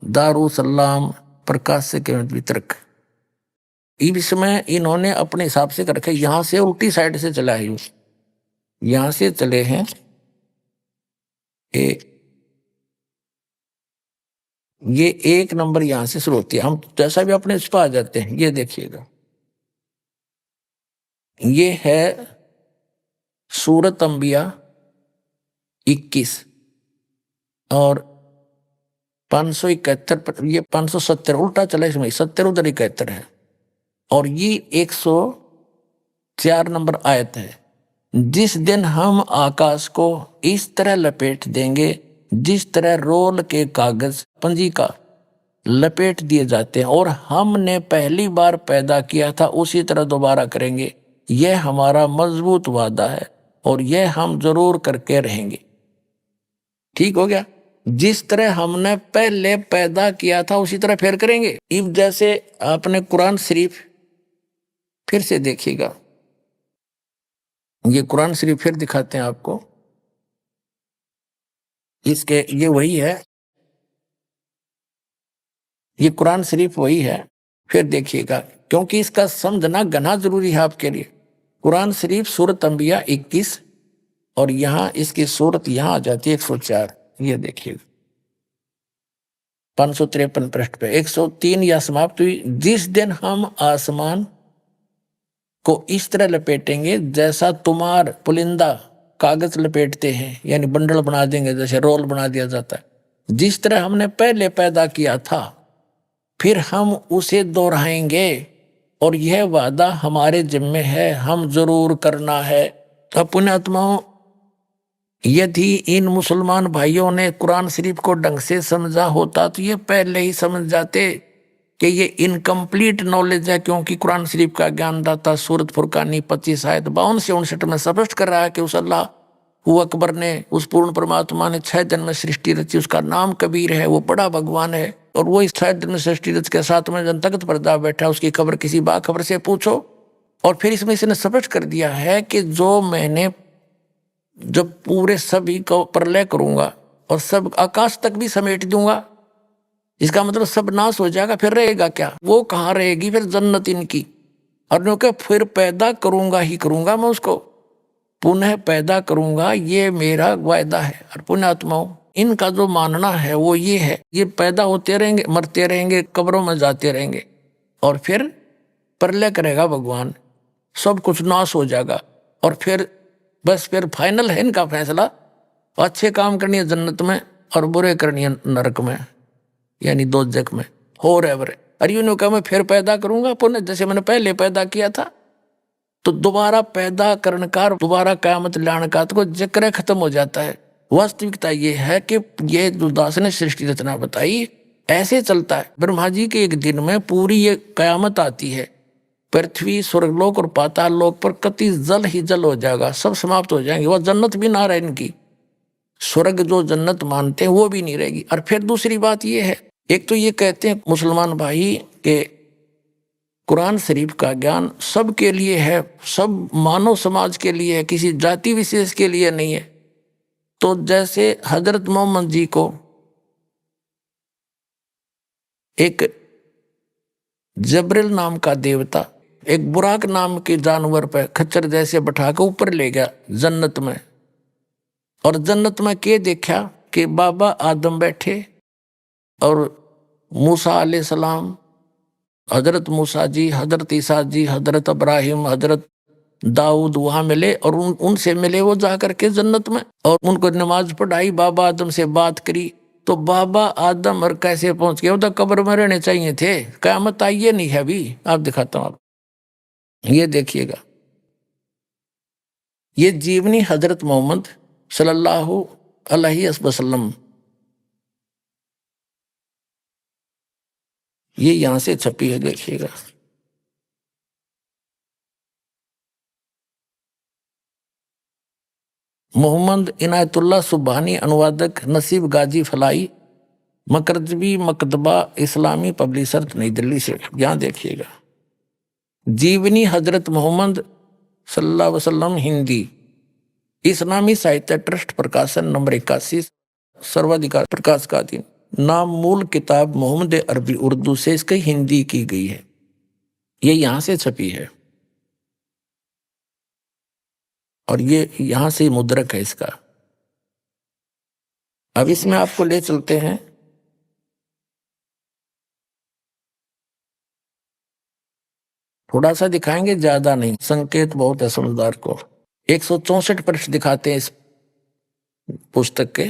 दारुसलाम प्रकाशक वितरक। इसमें इन्होंने अपने हिसाब से कर रखे, यहां से उल्टी साइड से चला है, यहां से चले हैं ये एक नंबर यहां से शुरू होती है। हम जैसा भी अपने इस पर आ जाते हैं, ये देखिएगा, ये है सूरत अंबिया 21 और 571 पर, ये 570 उल्टा चला, इसमें 70 उधर 71 है, और ये 104 नंबर आयत है। जिस दिन हम आकाश को इस तरह लपेट देंगे जिस तरह रोल के कागज पंजिका लपेट दिए जाते हैं, और हमने पहली बार पैदा किया था उसी तरह दोबारा करेंगे। यह हमारा मजबूत वादा है और यह हम जरूर करके रहेंगे। ठीक हो गया? जिस तरह हमने पहले पैदा किया था उसी तरह फिर करेंगे। इब जैसे आपने कुरान शरीफ फिर से देखिएगा, ये कुरान शरीफ फिर दिखाते हैं आपको, इसके ये वही है, ये कुरान शरीफ वही है। फिर देखिएगा, क्योंकि इसका समझना घना जरूरी है आपके लिए। कुरान शरीफ सूरत अंबिया 21 और यहां इसकी सूरत यहां आ जाती है 104। ये देखिएगा 553 पृष्ठ पे 103 या समाप्त हुई। जिस दिन हम आसमान को इस तरह लपेटेंगे जैसा तुम्हार पुलिंदा कागज लपेटते हैं, यानी बंडल बना देंगे, जैसे रोल बना दिया जाता है, जिस तरह हमने पहले पैदा किया था फिर हम उसे दोहराएंगे और यह वादा हमारे जिम्मे है, हम जरूर करना है। तो पुण्यात्माओं, यदि इन मुसलमान भाइयों ने कुरान शरीफ को ढंग से समझा होता तो ये पहले ही समझ जाते कि ये इनकम्प्लीट नॉलेज है, क्योंकि कुरान शरीफ का ज्ञानदाता सूरत फुरकानी 25 आयत 52 से 59 में स्पष्ट कर रहा है कि उस अल्लाह वो अकबर ने, उस पूर्ण परमात्मा ने 6 दिन में सृष्टि रची, उसका नाम कबीर है, वो बड़ा भगवान है, और वो इस 6 दिन में सृष्टि रच के 7वें दिन तख्त पर जा बैठा, उसकी खबर किसी बाखबर से पूछो। और फिर इसमें इसने स्पष्ट कर दिया है कि जो मैंने जब पूरे सभी को प्रलय करूंगा और सब आकाश तक भी समेट दूंगा, इसका मतलब सब नाश हो जाएगा, फिर रहेगा क्या? वो कहाँ रहेगी फिर? जन्नत इनकी। और फिर पैदा करूंगा ही करूंगा, मैं उसको पुनः पैदा करूंगा, ये मेरा वायदा है। और पुण्यात्माओं, इनका जो मानना है वो ये है, ये पैदा होते रहेंगे, मरते रहेंगे, कब्रों में जाते रहेंगे, और फिर प्रलय करेगा भगवान, सब कुछ नाश हो जाएगा, और फिर बस फिर फाइनल है इनका फैसला, अच्छे काम करनी है जन्नत में और बुरे करनी है नरक में, यानी दोजख में, हो रहे। अरे यूं कहा मैं फिर पैदा करूंगा पुनः, जैसे मैंने पहले पैदा किया था। तो दोबारा पैदा करने का, दोबारा कयामत लाने का तो जिक्र खत्म हो जाता है। वास्तविकता ये है कि ये जो दास ने सृष्टि रचना बताई ऐसे चलता है। ब्रह्मा जी के एक दिन में पूरी ये कयामत आती है, पृथ्वी, स्वर्गलोक और पाताल लोक पर कति जल ही जल हो जाएगा, सब समाप्त हो जाएंगे, वह जन्नत भी ना रहे इनकी, स्वर्ग जो जन्नत मानते हैं वो भी नहीं रहेगी। और फिर दूसरी बात ये है, एक तो ये कहते हैं मुसलमान भाई कि कुरान शरीफ का ज्ञान सबके लिए है, सब मानव समाज के लिए है, किसी जाति विशेष के लिए नहीं है। तो जैसे हजरत मोहम्मद जी को एक जबरिल नाम का देवता एक बुराक नाम के जानवर पर खच्चर जैसे बैठा के ऊपर ले गया जन्नत में, और जन्नत में के देखा कि बाबा आदम बैठे और मूसा अलैहिस्सलाम, हजरत मूसा जी, हजरत ईसा जी, हजरत इब्राहिम, हजरत दाऊद वहां मिले, और उनसे मिले वो जा करके जन्नत में, और उनको नमाज पढ़ाई, बाबा आदम से बात करी। तो बाबा आदम और कैसे पहुंच गए? वो तो कब्र में रहने चाहिए थे, क़यामत आई ये नहीं है अभी। आप दिखाता हूं, आप ये देखिएगा, ये जीवनी हजरत मोहम्मद सल्लल्लाहु अलैहि वसल्लम, ये यहां से छपी है, देखिएगा। मोहम्मद इनायतुल्लाह सुबहानी, अनुवादक नसीब गाजी फलाई, मकरजबी मकतबा इस्लामी पब्लिशर नई दिल्ली से। यहां देखिएगा, जीवनी हजरत मोहम्मद सल्लल्लाहु अलैहि वसल्लम, हिंदी, इस्लामी साहित्य ट्रस्ट, प्रकाशन नंबर 81, सर्वाधिकार प्रकाश का अधीन। नाम मूल किताब मोहम्मद अरबी उर्दू से इसकी हिंदी की गई है, ये यहां से छपी है, और ये यहां से मुद्रक है इसका। अब इसमें आपको ले चलते हैं, थोड़ा सा दिखाएंगे, ज्यादा नहीं, संकेत बहुत है समझदार को। 164 पृष्ठ दिखाते हैं इस पुस्तक के।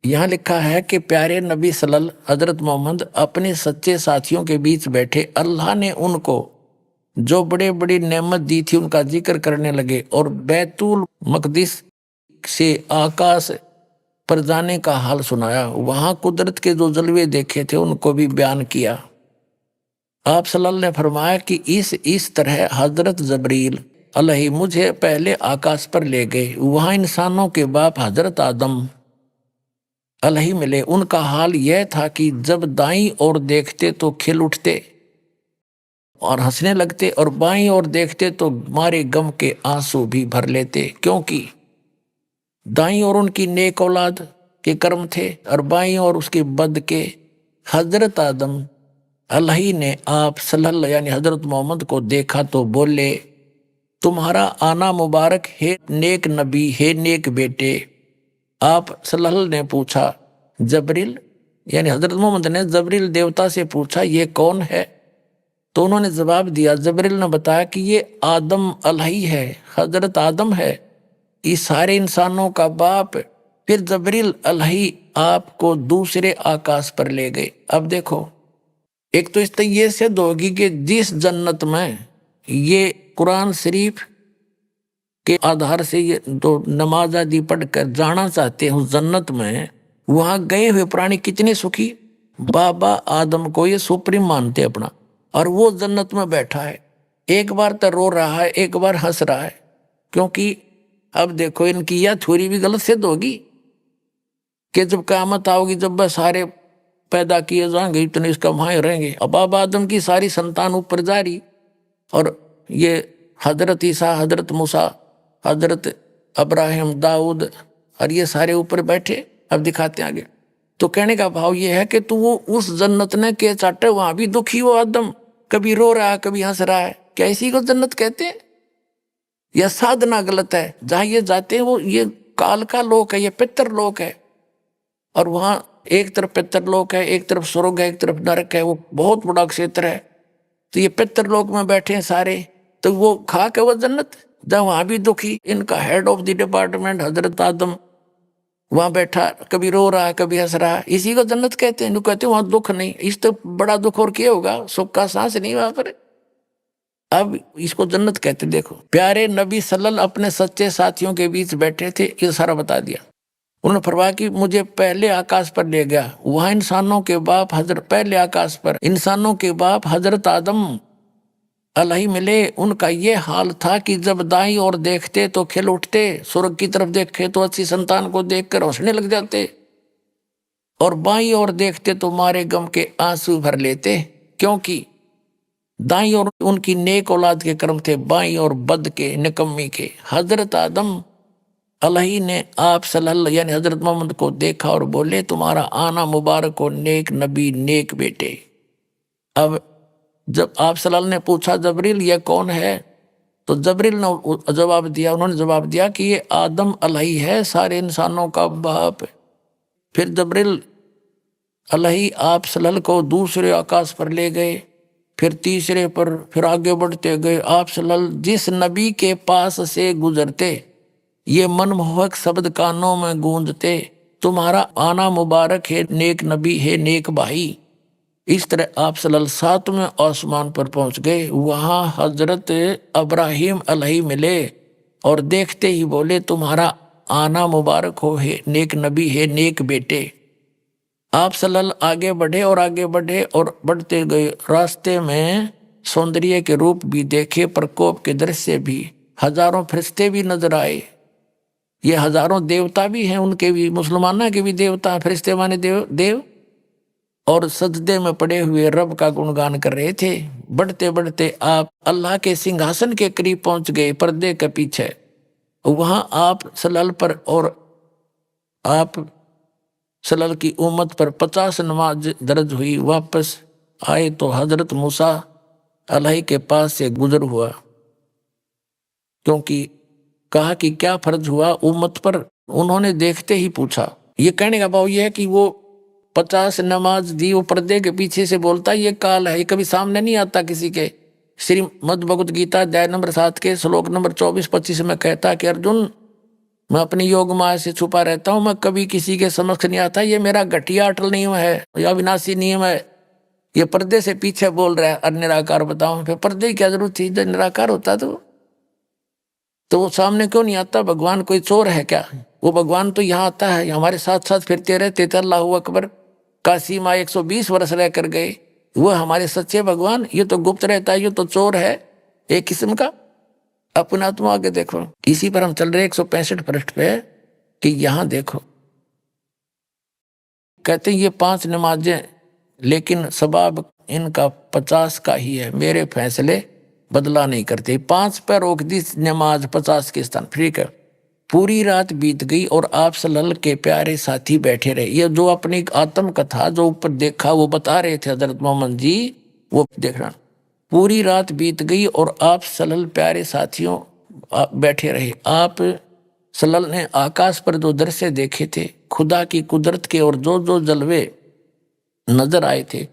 यहां लिखा है कि प्यारे नबी सल्लल्लाहु हजरत मोहम्मद अपने सच्चे साथियों के बीच बैठे, अल्लाह ने उनको जो बड़े बड़ी नेमत दी थी उनका जिक्र करने लगे, और बैतुल मकदिस से आकाश पर जाने का हाल सुनाया, वहां कुदरत के जो जलवे देखे थे उनको भी बयान किया। आप सल्लल्लाहु ने फरमाया कि इस तरह हजरत जबरील अलैहि मुझे पहले आकाश पर ले गए, वहां इंसानों के बाप हजरत आदम अलैहि मिले। उनका हाल यह था कि जब दाईं ओर देखते तो खिल उठते और हंसने लगते, और बाईं ओर देखते तो मारे गम के आंसू भी भर लेते, क्योंकि दाईं ओर उनकी नेक औलाद के कर्म थे और बाईं ओर उसके बद के। हजरत आदम अलैहि ने आप सल्लल्लाहु यानी हजरत मोहम्मद को देखा तो बोले, तुम्हारा आना मुबारक है नेक नबी, है नेक बेटे। आप सल्लल्लाहु ने पूछा, जबरील यानी हजरत मोहम्मद ने जबरील देवता से पूछा, ये कौन है? तो उन्होंने जवाब दिया, जबरील ने बताया कि ये आदम अलैहि है, हजरत आदम है, इस सारे इंसानों का बाप। फिर जबरील अलैहि आपको दूसरे आकाश पर ले गए। अब देखो, एक तो इससे ये सिद्ध होगी कि जिस जन्नत में ये कुरान शरीफ के आधार से ये तो नमाज आदि पढ़कर जाना चाहते हैं उस जन्नत में, वहां गए हुए प्राणी कितने सुखी। बाबा आदम को ये सुप्रीम मानते अपना, और वो जन्नत में बैठा है, एक बार तो रो रहा है, एक बार हंस रहा है। क्योंकि अब देखो इनकी यह थ्योरी भी गलत सिद्ध होगी कि जब क़यामत आओगी, जब वह सारे पैदा किए जाएंगे, इतने इसका वहां रहेंगे। अब बाबा आदम की सारी संतान ऊपर जा रही, और ये हजरत ईसा, हजरत मूसा, हजरत अब्राहिम, दाऊद, और ये सारे ऊपर बैठे। अब दिखाते आगे। तो कहने का भाव ये है कि तू वो उस जन्नत ने के चाटे, वहां भी दुखी हो आदम, कभी रो रहा है, कभी हंस रहा है। क्या इसी को जन्नत कहते हैं? यह साधना गलत है। जहां ये जाते हैं वो ये काल का लोक है, ये पितर लोक है, और वहां एक तरफ पितर लोक है, एक तरफ स्वर्ग है, एक तरफ नरक है। वो बहुत बड़ा क्षेत्र है। तो ये पितर लोक में बैठे हैं सारे, तो वो खा के वो जन्नत, जहां वहां भी दुखी। इनका हेड ऑफ द डिपार्टमेंट हजरत आदम वहां बैठा, कभी रो रहा है, कभी हंस रहा है। इसी को जन्नत कहते हैं। कहते हैं वहां दुख नहीं। इस तो बड़ा दुख और क्या होगा, सुख का सांस नहीं वहां पर। अब इसको जन्नत कहते। देखो प्यारे नबी सल्लल्लाहु अपने सच्चे साथियों के बीच बैठे थे, ये सारा बता दिया। उन्होंने फरमाया कि मुझे पहले आकाश पर ले गया, वहां इंसानों के बाप हजरत, पहले आकाश पर इंसानों के बाप हजरत आदम अलही मिले। उनका ये हाल था कि जब दाईं ओर देखते तो खिल उठते, स्वर्ग की तरफ देखे तो अच्छी संतान को देखकर हंसने लग जाते, और बाईं ओर देखते तो मारे गम के आंसू भर लेते। क्योंकि दाईं ओर उनकी नेक औलाद के कर्म थे, बाईं ओर बद के, निकम्मी के। हजरत आदम अलही ने आप सल्लल्लाहु यानी हजरत मोहम्मद को देखा और बोले, तुम्हारा आना मुबारक हो नेक नबी, नेक बेटे। अब जब आप सल्लल्लाहु ने पूछा जबरील ये कौन है, तो जबरील ने जवाब दिया, उन्होंने जवाब दिया कि ये आदम अलही है, सारे इंसानों का बाप। फिर जबरील अलही आप सल्लल्लाहु को दूसरे आकाश पर ले गए, फिर तीसरे पर, फिर आगे बढ़ते गए। आप सल्लल्लाहु जिस नबी के पास से गुजरते ये मनमोहक शब्द कानों में गूंजते, तुम्हारा आना मुबारक है नेक नबी है, नेक भाई। इस तरह आप सल्लल्लाहु सातवें आसमान पर पहुंच गए। वहां हजरत अब्राहिम अलही मिले और देखते ही बोले, तुम्हारा आना मुबारक हो है नेक नबी है, नेक बेटे। आप सल्लल्लाहु आगे बढ़े और आगे बढ़े और बढ़ते गए। रास्ते में सौंदर्य के रूप भी देखे, प्रकोप के दृश्य भी, हजारों फरिश्ते भी नजर आए। ये हजारों देवता भी हैं, उनके भी, मुसलमाना के भी देवता, फरिश्ते माने देव, और सजदे में पड़े हुए रब का गुणगान कर रहे थे। बढ़ते बढ़ते आप अल्लाह के सिंहासन के करीब पहुंच गए, पर्दे के पीछे। वहां आप सल्लल्लाहु पर और आप सल्लल्लाहु की उम्मत पर 50 नमाज दर्ज हुई। वापस आए तो हजरत मूसा अलही के पास से गुजर हुआ, क्योंकि कहा कि क्या फर्ज हुआ उम्मत पर। उन्होंने देखते ही पूछा। ये कहने का भाव ये है कि वो 50 नमाज दी, वो पर्दे के पीछे से बोलता ये काल है, ये कभी सामने नहीं आता किसी के। श्रीमद् भगवद गीता अध्याय नंबर 7 के श्लोक नंबर 24-25 में कहता कि अर्जुन, मैं अपनी योग माया से छुपा रहता हूं, मैं कभी किसी के समक्ष नहीं आता। ये मेरा घटिया अटल नियम है या विनाशी नियम है। ये पर्दे से पीछे बोल रहा है निराकार बताओ। फिर पर्दे की क्या जरूरत थी? जब निराकार होता तो वो सामने क्यों नहीं आता? भगवान कोई चोर है क्या? वो भगवान तो यहाँ आता है, हमारे साथ साथ फिरते रहते थे। अल्लाहू अकबर, काशी माँ 120 वर्ष रह कर गए, वो हमारे सच्चे भगवान। ये तो गुप्त रहता है, ये तो चोर है एक किस्म का। अपने आत्मा आगे देखो। इसी पर हम चल रहे 165 पृष्ठ पे कि यहाँ देखो, कहते ये 5 नमाजें, लेकिन सबाब इनका 50 का ही है, मेरे फैसले बदला नहीं करते। 5 पर रोक दी नमाज, 50 के स्थान। ठीक है। पूरी रात बीत गई और आप सल्लल्लाहु के प्यारे साथी बैठे रहे। ये जो अपनी आत्म कथा जो ऊपर देखा वो बता रहे थे हजरत मोहम्मद जी, वो देखना। पूरी रात बीत गई और आप सल्लल्लाहु प्यारे साथियों बैठे रहे। आप सल्लल्लाहु ने आकाश पर जो दृश्य देखे थे, खुदा की कुदरत के, और जो जो जलवे नजर आए थे,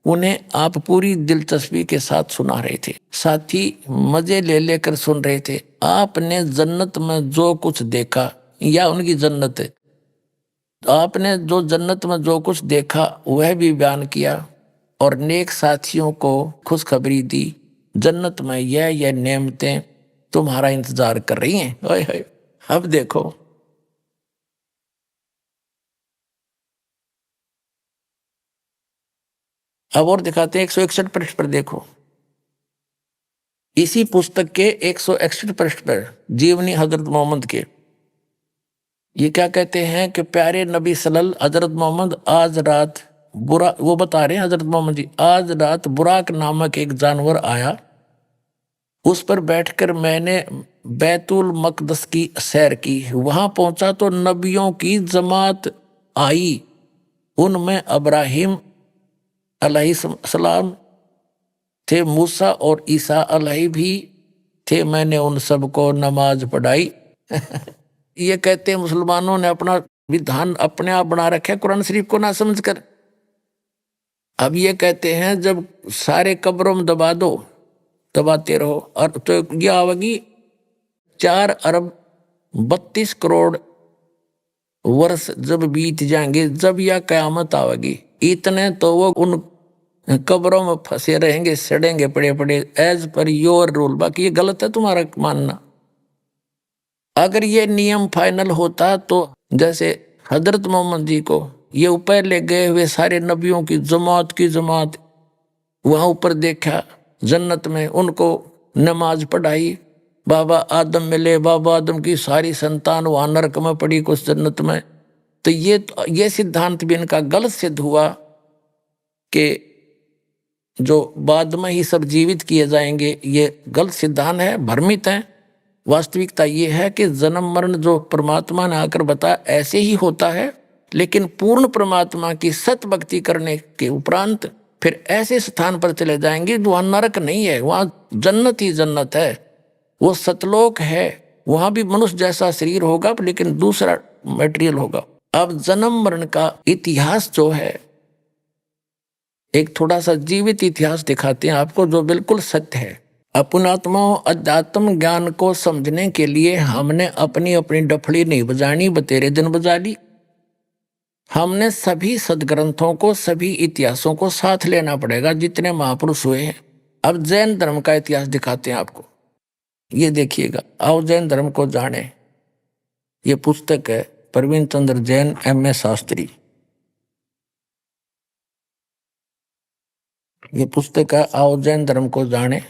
उन्हें आप पूरी दिलचस्पी के साथ सुना रहे थे। साथी मजे ले लेकर सुन रहे थे। आपने जन्नत में जो कुछ देखा, या उनकी जन्नत है, आपने जो जन्नत में जो कुछ देखा वह भी बयान किया। और नेक साथियों को खुशखबरी दी, जन्नत में यह नेमतें तुम्हारा इंतजार कर रही हैं। ओए होए, अब देखो अब और दिखाते हैं 161 पृष्ठ पर। देखो इसी पुस्तक के 161 पृष्ठ पर जीवनी हजरत मोहम्मद के ये क्या कहते हैं कि प्यारे नबी सल्लल्लाहु हजरत मोहम्मद आज रात बुरा, वो बता रहे हैं हजरत मोहम्मद जी, आज रात बुराक नामक एक जानवर आया, उस पर बैठकर मैंने बैतुल मकदस की सैर की। वहां पहुंचा तो नबियों की जमात आई, उनमें अब्राहिम अलैहिस्सलाम थे, मूसा और ईसा अलैहि भी थे। मैंने उन सबको नमाज पढ़ाई। ये कहते हैं मुसलमानों ने अपना विधान अपने आप बना रखा है कुरान शरीफ को ना समझकर। अब ये कहते हैं जब सारे कब्रों में दबा दो, दबाते रहो, और तो ये आवेगी 4 अरब 32 करोड़ वर्ष जब बीत जाएंगे, जब यह कयामत आवेगी, इतने तो वो उन कब्रों में फंसे रहेंगे, सड़ेंगे पड़े पड़े, एज पर योर रूल। बाकी ये गलत है तुम्हारा मानना। अगर ये नियम फाइनल होता तो जैसे हजरत मोहम्मद जी को ये ऊपर ले गए हुए सारे नबियों की जमात वहां ऊपर देखा जन्नत में, उनको नमाज पढ़ाई, बाबा आदम मिले, बाबा आदम की सारी संतान वहां नरक में पड़ी, कुछ जन्नत में। तो ये सिद्धांत भी इनका गलत सिद्ध हुआ कि जो बाद में ही सब जीवित किए जाएंगे। ये गलत सिद्धांत है, भ्रमित है। वास्तविकता ये है कि जन्म मरण जो परमात्मा ने आकर बताया ऐसे ही होता है, लेकिन पूर्ण परमात्मा की सत भक्ति करने के उपरांत फिर ऐसे स्थान पर चले जाएंगे वहां नरक नहीं है, वहां जन्नत ही जन्नत है, वो सतलोक है। वहां भी मनुष्य जैसा शरीर होगा लेकिन दूसरा मटेरियल होगा। अब जन्म मरण का इतिहास जो है, एक थोड़ा सा जीवित इतिहास दिखाते हैं आपको जो बिल्कुल सत्य है। अपनात्माओं, अध्यात्म ज्ञान को समझने के लिए हमने अपनी अपनी डफड़ी नहीं बजानी, बतेरे दिन बजा ली। हमने सभी सदग्रंथों को, सभी इतिहासों को साथ लेना पड़ेगा जितने महापुरुष हुए हैं। अब जैन धर्म का इतिहास दिखाते हैं आपको, ये देखिएगा। आओ जैन धर्म को जाने। ये पुस्तक है प्रवीण चंद्र जैन M.A. शास्त्री। ये पुस्तक है आओ जैन धर्म को जाने।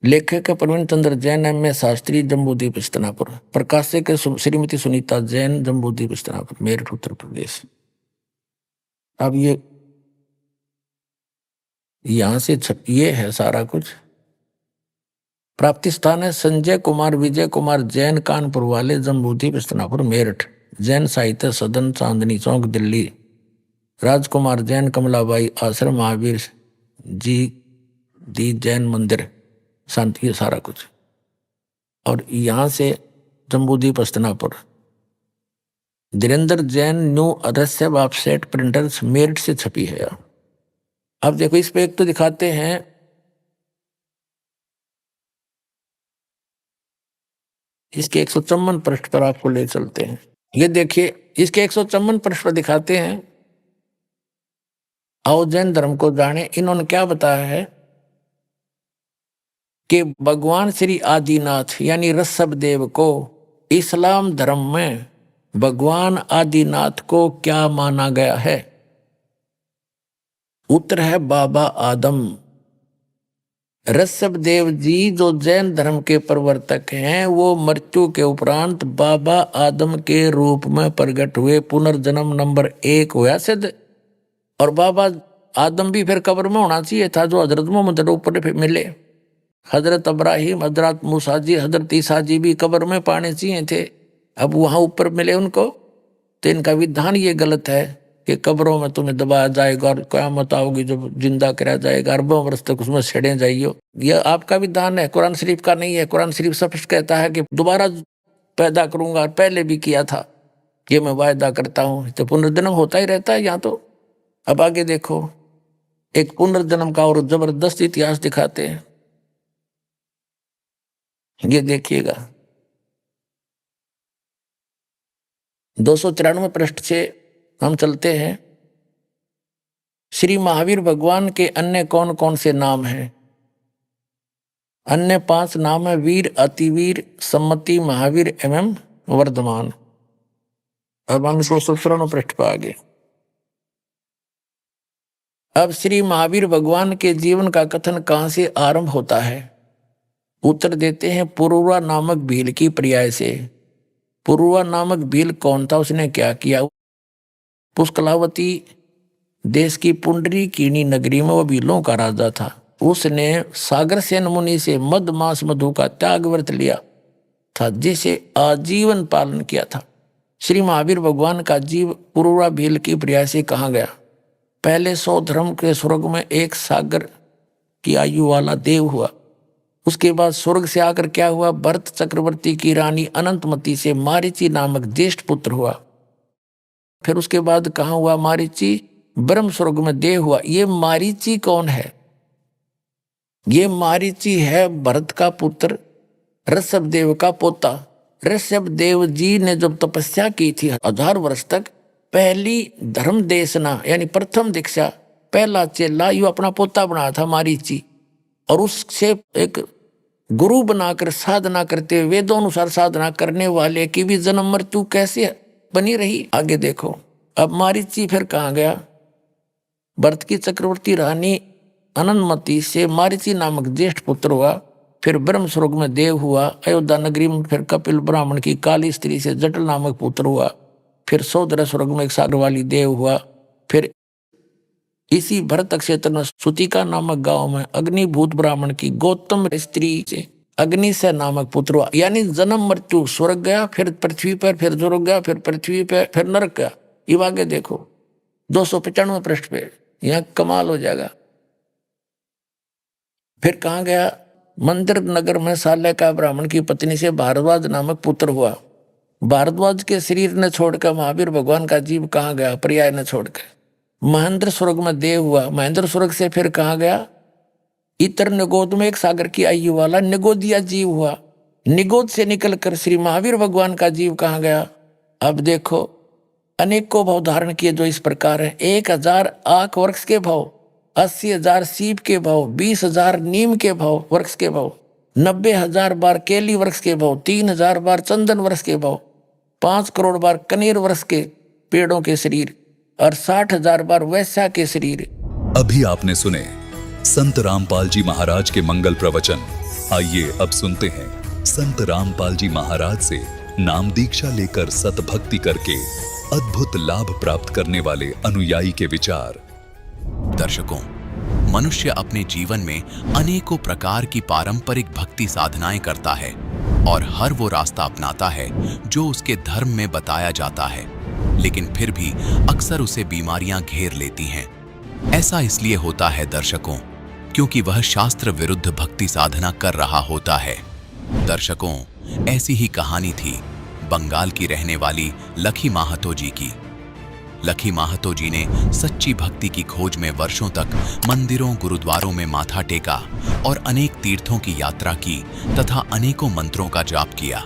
लेखक है प्रवीण चंद्र जैन M.A. शास्त्री, जम्बूद्वीप हस्तिनापुर। प्रकाशक है श्रीमती सुनीता जैन, जम्बूद्वीप हस्तिनापुर, मेरठ, उत्तर प्रदेश। अब ये यहां से ये है सारा कुछ। प्राप्ति स्थान है संजय कुमार विजय कुमार जैन, कानपुर वाले, जम्बूद्वीप हस्तिनापुर, मेरठ। जैन साहित्य सदन, चांदनी चौक, दिल्ली। राजकुमार जैन, कमलाबाई आश्रम, महावीर जी दी जैन मंदिर, शांति, ये सारा कुछ। और यहां से Jambudweep Hastinapur. Dhirendra Jain, New Adasya offset printers, Meerut से छपी है। अब देखो इस पे एक तो दिखाते हैं इसके 154 पृष्ठ पर आपको ले चलते हैं। ये देखिए इसके 154 पृष्ठ पर दिखाते हैं आओ जैन धर्म को जाने। इन्होंने क्या बताया है कि भगवान श्री आदिनाथ यानी ऋषभ देव को इस्लाम धर्म में भगवान आदिनाथ को क्या माना गया है? उत्तर है बाबा आदम। ऋषभ देव जी जो जैन धर्म के प्रवर्तक हैं, वो मृत्यु के उपरांत बाबा आदम के रूप में प्रकट हुए। पुनर्जन्म नंबर 1 हुआ सिद्ध। और बाबा आदम भी फिर कब्र में होना चाहिए था, जो हजरत मोहम्मद ऊपर मिले। हजरत इब्राहिम, हजरत मूसा जी, हजरत ईसा जी भी कब्र में पाने चाहिए थे, अब वहां ऊपर मिले उनको। तो इनका विधान ये गलत है कि कब्रों में तुम्हें दबाया जाएगा और क़यामत आओगी जब जिंदा कराया जाएगा, अरबों वर्ष तक उसमें छेड़े जाइयो। यह आपका विधान है, कुरान शरीफ का नहीं है। कुरान शरीफ स्पष्ट कहता है कि दोबारा पैदा करूंगा, पहले भी किया था, ये मैं वायदा करता हूं। तो पुनर्जन्म होता ही रहता है यहाँ तो। अब आगे देखो, एक पुनर्जन्म का और जबरदस्त इतिहास दिखाते हैं। ये देखिएगा 293 पृष्ठ से हम चलते हैं। श्री महावीर भगवान के अन्य कौन कौन से नाम हैं? अन्य 5 नाम है वीर, अतिवीर, सम्मति, महावीर एवं वर्धमान। अब हम इसको 17 पृष्ठ पर आगे। अब श्री महावीर भगवान के जीवन का कथन कहां से आरंभ होता है? उत्तर देते हैं पुरुवा नामक भील की पर्याय से। पुरुवा नामक भील कौन था? उसने क्या किया? पुष्कलावती देश की पुंडरी कीणी नगरी में वो भीलों का राजा था। उसने सागर सेन मुनि से मद मास मधु का त्याग व्रत लिया था, जिसे आजीवन पालन किया था। श्री महावीर भगवान का जीव पुरुवा भील की पर्याय से कहाँ गया? पहले 100 धर्म के स्वर्ग में एक सागर की आयु वाला देव हुआ। उसके बाद स्वर्ग से आकर क्या हुआ? भरत चक्रवर्ती की रानी अनंतमती से मारीची नामक ज्येष्ठ पुत्र हुआ। फिर उसके बाद कहाँ हुआ? मारीची ब्रह्म स्वर्ग में देव हुआ। ये मारीची कौन है? ये मारीची है भरत का पुत्र, ऋषभ देव का पोता। ऋषभ देव जी ने जब तपस्या की थी 1000 वर्ष तक, पहली धर्म देशना यानी प्रथम दीक्षा, पहला चेला यू अपना पोता बनाया था मारीची, और उससे एक गुरु बनाकर साधना करते, वेदों अनुसार साधना करने वाले की भी जन्म मृत्यु कैसे बनी रही? आगे देखो। अब मारीची फिर कहाँ गया? भरत की चक्रवर्ती रानी अनंतमती से मारीची नामक ज्येष्ठ पुत्र हुआ। फिर ब्रह्म स्वर्ग में देव हुआ। अयोध्या नगरी में फिर कपिल ब्राह्मण की काली स्त्री से जटल नामक पुत्र हुआ। फिर सौदर स्वर्ग में एक सागर वाली देव हुआ। फिर इसी भरत क्षेत्र में सुतिका नामक गांव में अग्निभूत ब्राह्मण की गौतम स्त्री से अग्निशय नामक पुत्र हुआ। यानी जन्म मृत्यु, स्वर्ग गया, फिर पृथ्वी पर, फिर स्वर्ग गया, फिर पृथ्वी पर, फिर नरक गया। ये आगे देखो 295 पृष्ठ पे, यहाँ कमाल हो जाएगा। फिर कहाँ गया? मंदिर नगर में साल्य का ब्राह्मण की पत्नी से भारद्वाज नामक पुत्र हुआ। भारद्वाज के शरीर ने छोड़कर महावीर भगवान का जीव कहाँ गया? पर्याय ने छोड़कर महेंद्र स्वर्ग में देव हुआ। महेंद्र स्वर्ग से फिर कहाँ गया? इतर निगोद में एक सागर की आयु वाला निगोदिया जीव हुआ। निगोद से निकलकर श्री महावीर भगवान का जीव कहाँ गया? अब देखो, अनेकों भाव धारण किए जो इस प्रकार है। 1000 आक वृक्ष के भाव, 80,000 सीप के भाव, 20,000 नीम के भाव वृक्ष के भाव, 90,000 बार केली वृक्ष के भाव, 3,000 बार चंदन वृक्ष के भाव, 5 करोड़ बार कनेर वृक्ष के पेड़ों के शरीर, और 60,000 बार वैश्या के शरीर। अभी आपने सुने संत रामपाल जी महाराज के मंगल प्रवचन। आइए अब सुनते हैं संत रामपाल जी महाराज से नाम दीक्षा लेकर सतभक्ति करके अद्भुत लाभ प्राप्त करने वाले अनुयायी के विचार। दर्शकों, मनुष्य अपने जीवन में अनेकों प्रकार की पारंपरिक भक्ति साधनाएं करता है और हर वो रास्ता अपनाता है जो उसके धर्म में बताया जाता है, लेकिन फिर भी अक्सर उसे बीमारियां घेर लेती हैं। ऐसा इसलिए होता है दर्शकों, क्योंकि वह शास्त्र विरुद्ध भक्ति साधना कर रहा होता है। दर्शकों, ऐसी ही कहानी थी बंगाल की रहने वाली लखी माहतो जी की। लखी माहतो जी ने सच्ची भक्ति की खोज में वर्षों तक मंदिरों, गुरुद्वारों में माथा टेका और अनेक तीर्थों की यात्रा की तथा अनेकों मंत्रों का जाप किया,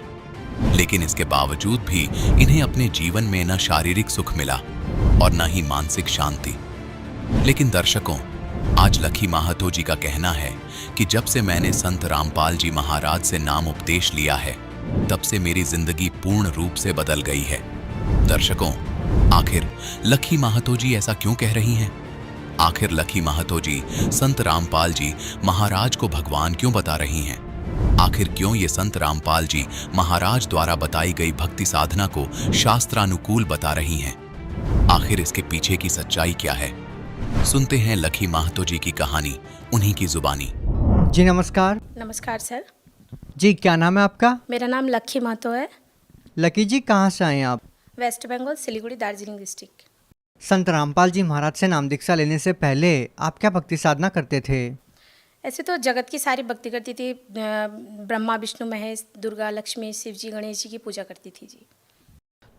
लेकिन इसके बावजूद भी इन्हें अपने जीवन में न शारीरिक सुख मिला और न ही मानसिक शांति। लेकिन दर्शकों, आज लखी माहतो जी का कहना है कि जब से मैंने संत रामपाल जी महाराज से नाम उपदेश लिया है, तब से मेरी जिंदगी पूर्ण रूप से बदल गई है। दर्शकों, आखिर लखी माहतो जी ऐसा क्यों कह रही हैं? आखिर लखी माहतो जी संत रामपाल जी महाराज को भगवान क्यों बता रही हैं? आखिर क्यों ये संत रामपाल जी महाराज द्वारा बताई गई भक्ति साधना को शास्त्रानुकूल बता रही हैं? आखिर इसके पीछे की सच्चाई क्या है? सुनते हैं लखी माहतो जी की कहानी उन्हीं की जुबानी। जी नमस्कार। नमस्कार सर। जी क्या नाम है आपका? मेरा नाम लक्की महतो है। लकी जी कहाँ से आए हैं आप? वेस्ट बंगाल, सिलीगुड़ी, दार्जिलिंग डिस्ट्रिक्ट। संत रामपाल जी महाराज से नाम दीक्षा लेने से पहले आप क्या भक्ति साधना करते थे? ऐसे तो जगत की सारी भक्ति करती थी। ब्रह्मा, विष्णु, महेश, दुर्गा, लक्ष्मी, शिव जी, गणेश जी की पूजा करती थी जी।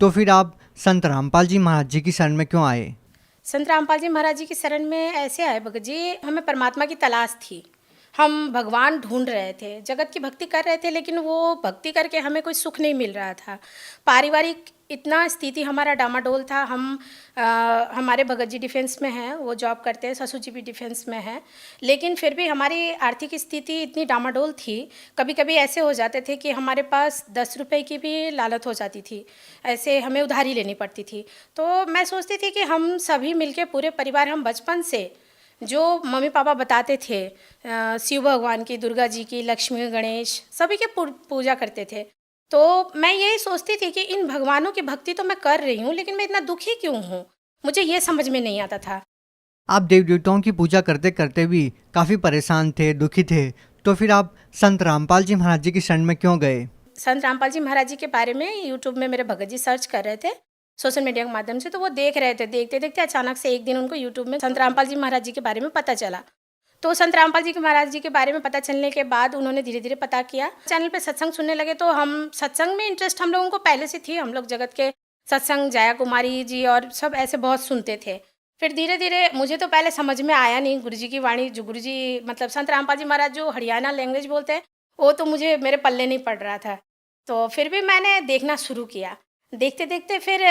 तो फिर आप संत रामपाल जी महाराज जी की शरण में क्यों आए? संत रामपाल जी महाराज जी की शरण में ऐसे आए भगत जी, हमें परमात्मा की तलाश थी। हम भगवान ढूंढ रहे थे, जगत की भक्ति कर रहे थे, लेकिन वो भक्ति करके हमें कोई सुख नहीं मिल रहा था। पारिवारिक इतना स्थिति हमारा डामाडोल था। हमारे भगत जी डिफेंस में हैं, वो जॉब करते हैं, ससुर जी भी डिफेंस में हैं, लेकिन फिर भी हमारी आर्थिक स्थिति इतनी डामाडोल थी। कभी कभी ऐसे हो जाते थे कि हमारे पास 10 रुपए की भी लालच हो जाती थी, ऐसे हमें उधारी लेनी पड़ती थी। तो मैं सोचती थी कि हम सभी मिलके पूरे परिवार, हम बचपन से जो मम्मी पापा बताते थे शिव भगवान की, दुर्गा जी की, लक्ष्मी गणेश, सभी के पूजा करते थे। तो मैं यही सोचती थी कि इन भगवानों की भक्ति तो मैं कर रही हूँ, लेकिन मैं इतना दुखी क्यों हूँ, मुझे ये समझ में नहीं आता था। आप देव देवताओं की पूजा करते करते भी काफ़ी परेशान थे, दुखी थे, तो फिर आप संत रामपाल जी महाराज जी की शरण में क्यों गए? संत रामपाल जी महाराज जी के बारे में यूट्यूब में मेरे भगत जी सर्च कर रहे थे सोशल मीडिया के माध्यम से, तो वो देख रहे थे। देखते देखते अचानक से एक दिन उनको यूट्यूब में संत रामपाल जी महाराज जी के बारे में पता चला। तो संत रामपाल जी के महाराज जी के बारे में पता चलने के बाद उन्होंने धीरे धीरे पता किया, चैनल पे सत्संग सुनने लगे। तो हम सत्संग में इंटरेस्ट हम लोगों को पहले से थी, हम लोग जगत के सत्संग जया कुमारी जी और सब ऐसे बहुत सुनते थे। फिर धीरे धीरे मुझे तो पहले समझ में आया नहीं गुरु जी की वाणी, जो गुरु जी मतलब संत रामपाल जी महाराज जो हरियाणा लैंग्वेज बोलते हैं, वो तो मुझे मेरे पल्ले नहीं पड़ रहा था। तो फिर भी मैंने देखना शुरू किया। देखते देखते फिर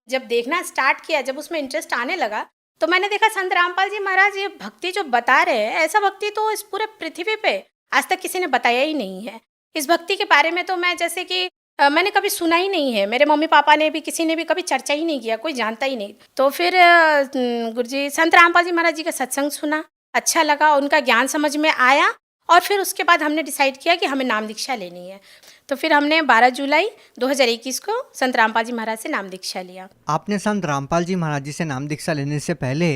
जब देखना स्टार्ट किया, जब उसमें इंटरेस्ट आने लगा, तो मैंने देखा संत रामपाल जी महाराज ये भक्ति जो बता रहे हैं, ऐसा भक्ति तो इस पूरे पृथ्वी पे आज तक किसी ने बताया ही नहीं है। इस भक्ति के बारे में तो मैं जैसे कि मैंने कभी सुना ही नहीं है, मेरे मम्मी पापा ने भी, किसी ने भी कभी चर्चा ही नहीं किया, कोई जानता ही नहीं। तो फिर गुरुजी संत रामपाल जी महाराज जी का सत्संग सुना, अच्छा लगा, उनका ज्ञान समझ में आया, और फिर उसके बाद हमने डिसाइड किया कि हमें नाम दीक्षा लेनी है। तो फिर हमने 12 जुलाई 2021 को संत रामपाल जी महाराज से नाम दीक्षा लिया। आपने संत रामपाल जी महाराज जी से नाम दीक्षा लेने से पहले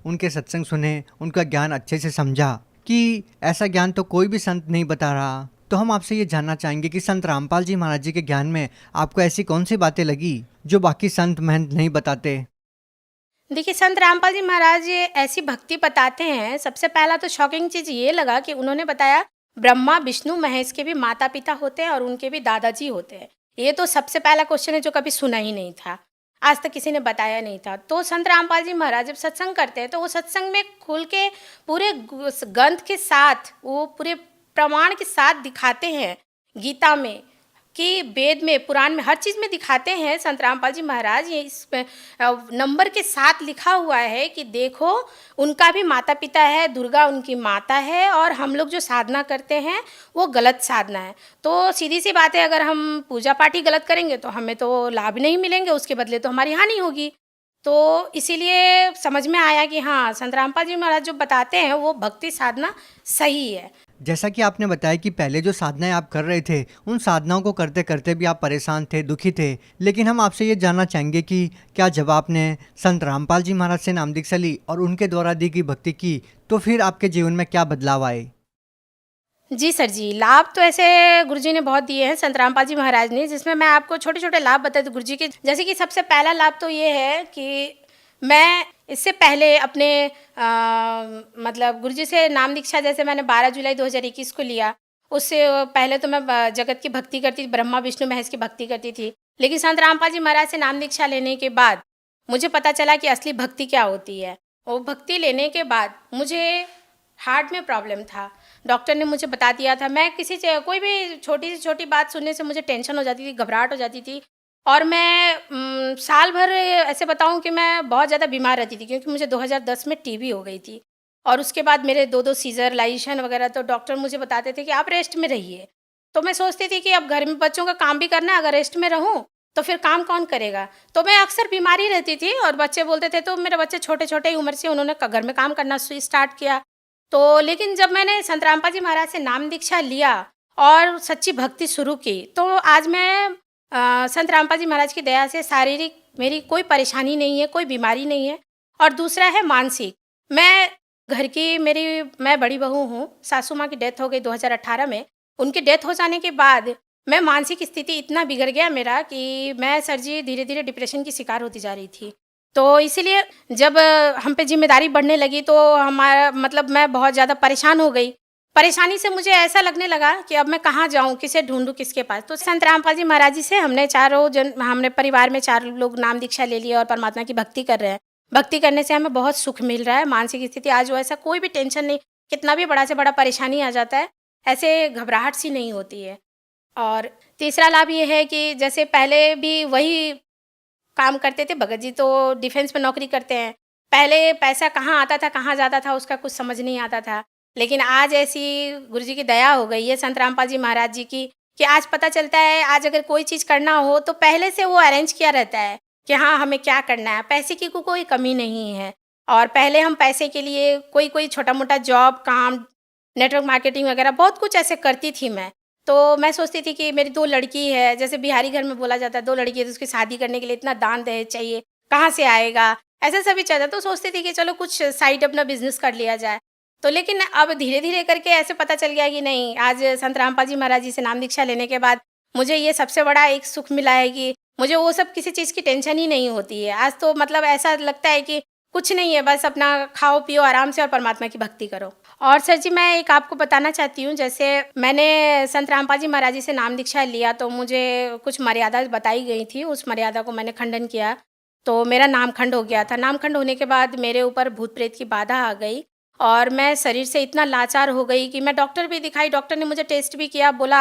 उनके सत्संग सुने, उनका ज्ञान अच्छे से समझा कि ऐसा ज्ञान तो कोई भी संत नहीं बता रहा। तो हम आपसे ये जानना चाहेंगे कि संत रामपाल जी महाराज जी के ज्ञान में आपको ऐसी कौन सी बातें लगी जो बाकी संत महंत नहीं बताते? देखिए, संत रामपाल जी महाराज ऐसी भक्ति बताते हैं। सबसे पहला तो शॉकिंग चीज़ ये लगा कि उन्होंने बताया ब्रह्मा विष्णु महेश के भी माता पिता होते हैं और उनके भी दादाजी होते हैं। ये तो सबसे पहला क्वेश्चन है जो कभी सुना ही नहीं था, आज तक किसी ने बताया नहीं था। तो संत रामपाल जी महाराज जब सत्संग करते हैं तो वो सत्संग में खुल के पूरे ग्रंथ के साथ, वो पूरे प्रमाण के साथ दिखाते हैं, गीता में कि वेद में, पुराण में, हर चीज़ में दिखाते हैं संत रामपाल जी महाराज। ये इस नंबर के साथ लिखा हुआ है कि देखो उनका भी माता पिता है, दुर्गा उनकी माता है, और हम लोग जो साधना करते हैं वो गलत साधना है। तो सीधी सी बात है, अगर हम पूजा पाठ ही गलत करेंगे तो हमें तो लाभ नहीं मिलेंगे, उसके बदले तो हमारी हानि होगी। तो इसीलिए समझ में आया कि हाँ, संत रामपाल जी महाराज जो बताते हैं वो भक्ति साधना सही है। जैसा कि आपने बताया कि पहले जो साधनाएं आप कर रहे थे, उन साधनाओं को करते करते भी आप परेशान थे, दुखी थे, लेकिन हम आपसे ये जानना चाहेंगे कि क्या जब आपने संत रामपाल जी महाराज से नाम दीक्षा ली और उनके द्वारा दी गई भक्ति की, तो फिर आपके जीवन में क्या बदलाव आए? जी सर जी, लाभ तो ऐसे गुरुजी ने बहुत दिए हैं, संत रामपाल जी महाराज ने, जिसमें मैं आपको छोटे छोटे लाभ बताती हूँ गुरुजी के। जैसे कि सबसे पहला लाभ तो ये है कि मैं इससे पहले अपने मतलब गुरुजी से नाम दीक्षा जैसे मैंने 12 जुलाई 2021 को लिया, उससे पहले तो मैं जगत की भक्ति करती थी, ब्रह्मा विष्णु महेश की भक्ति करती थी। लेकिन संत रामपाल जी महाराज से नाम दीक्षा लेने के बाद मुझे पता चला कि असली भक्ति क्या होती है। वो भक्ति लेने के बाद मुझे हार्ट में प्रॉब्लम था, डॉक्टर ने मुझे बता दिया था। मैं कोई भी छोटी से छोटी बात सुनने से मुझे टेंशन हो जाती थी, घबराहट हो जाती थी, और मैं साल भर ऐसे बताऊं कि मैं बहुत ज़्यादा बीमार रहती थी, क्योंकि मुझे 2010 में टीबी हो गई थी, और उसके बाद मेरे 2 सीजर, लाइशन वगैरह। तो डॉक्टर मुझे बताते थे कि आप रेस्ट में रहिए। तो मैं सोचती थी कि अब घर में बच्चों का काम भी करना है, अगर रेस्ट में रहूं तो फिर काम कौन करेगा। तो मैं अक्सर बीमारी रहती थी, और बच्चे बोलते थे, तो मेरे बच्चे छोटे छोटे ही उम्र से उन्होंने घर में काम करना स्टार्ट किया। तो लेकिन जब मैंने संत रामपाल जी महाराज से नाम दीक्षा लिया और सच्ची भक्ति शुरू की, तो आज मैं संत रामपाल जी महाराज की दया से शारीरिक मेरी कोई परेशानी नहीं है, कोई बीमारी नहीं है। और दूसरा है मानसिक, मैं घर की मैं बड़ी बहू हूँ। सासू माँ की डेथ हो गई 2018 में। उनकी डेथ हो जाने के बाद मैं मानसिक स्थिति इतना बिगड़ गया मेरा कि मैं सर जी धीरे धीरे डिप्रेशन की शिकार होती जा रही थी। तो इसीलिए जब हम पे जिम्मेदारी बढ़ने लगी तो हमारा मतलब मैं बहुत ज़्यादा परेशान हो गई। परेशानी से मुझे ऐसा लगने लगा कि अब मैं कहाँ जाऊँ, किसे ढूंढूं, किसके पास। तो संत रामपाल जी महाराज जी से हमने परिवार में 4 लोग नाम दीक्षा ले लिया और परमात्मा की भक्ति कर रहे हैं। भक्ति करने से हमें बहुत सुख मिल रहा है। मानसिक स्थिति आज वैसा कोई भी टेंशन नहीं, कितना भी बड़ा से बड़ा परेशानी आ जाता है, ऐसे घबराहट सी नहीं होती है। और तीसरा लाभ ये है कि जैसे पहले भी वही काम करते थे। भगत जी तो डिफेंस में नौकरी करते हैं। पहले पैसा कहाँ आता था, कहाँ जाता था, उसका कुछ समझ नहीं आता था। लेकिन आज ऐसी गुरु जी की दया हो गई है, संत रामपाल जी महाराज जी की, कि आज पता चलता है, आज अगर कोई चीज़ करना हो तो पहले से वो अरेंज किया रहता है कि हाँ हमें क्या करना है। पैसे की कोई कमी नहीं है। और पहले हम पैसे के लिए कोई छोटा मोटा जॉब, काम, नेटवर्क मार्केटिंग वगैरह बहुत कुछ ऐसे करती थी मैं। तो मैं सोचती थी कि मेरी 2 लड़की है, जैसे बिहारी घर में बोला जाता है 2 लड़की है तो उसकी शादी करने के लिए इतना दान दहेज चाहिए, कहाँ से आएगा, ऐसे सभी चलता। तो सोचती थी कि चलो कुछ साइड अपना बिजनेस कर लिया जाए। तो लेकिन अब धीरे धीरे करके ऐसे पता चल गया कि नहीं, आज संत रामपाल जी महाराज जी से नाम दीक्षा लेने के बाद मुझे ये सबसे बड़ा एक सुख मिला है कि मुझे वो सब किसी चीज़ की टेंशन ही नहीं होती है। आज तो मतलब ऐसा लगता है कि कुछ नहीं है, बस अपना खाओ पियो आराम से और परमात्मा की भक्ति करो। और सर जी मैं एक आपको बताना चाहती हूँ, जैसे मैंने संत रामपाल जी महाराज जी से नाम दीक्षा लिया तो मुझे कुछ मर्यादा बताई गई थी, उस मर्यादा को मैंने खंडन किया तो मेरा नामखंड हो गया था। नामखंड होने के बाद मेरे ऊपर भूत प्रेत की बाधा आ गई और मैं शरीर से इतना लाचार हो गई कि मैं डॉक्टर भी दिखाई, डॉक्टर ने मुझे टेस्ट भी किया, बोला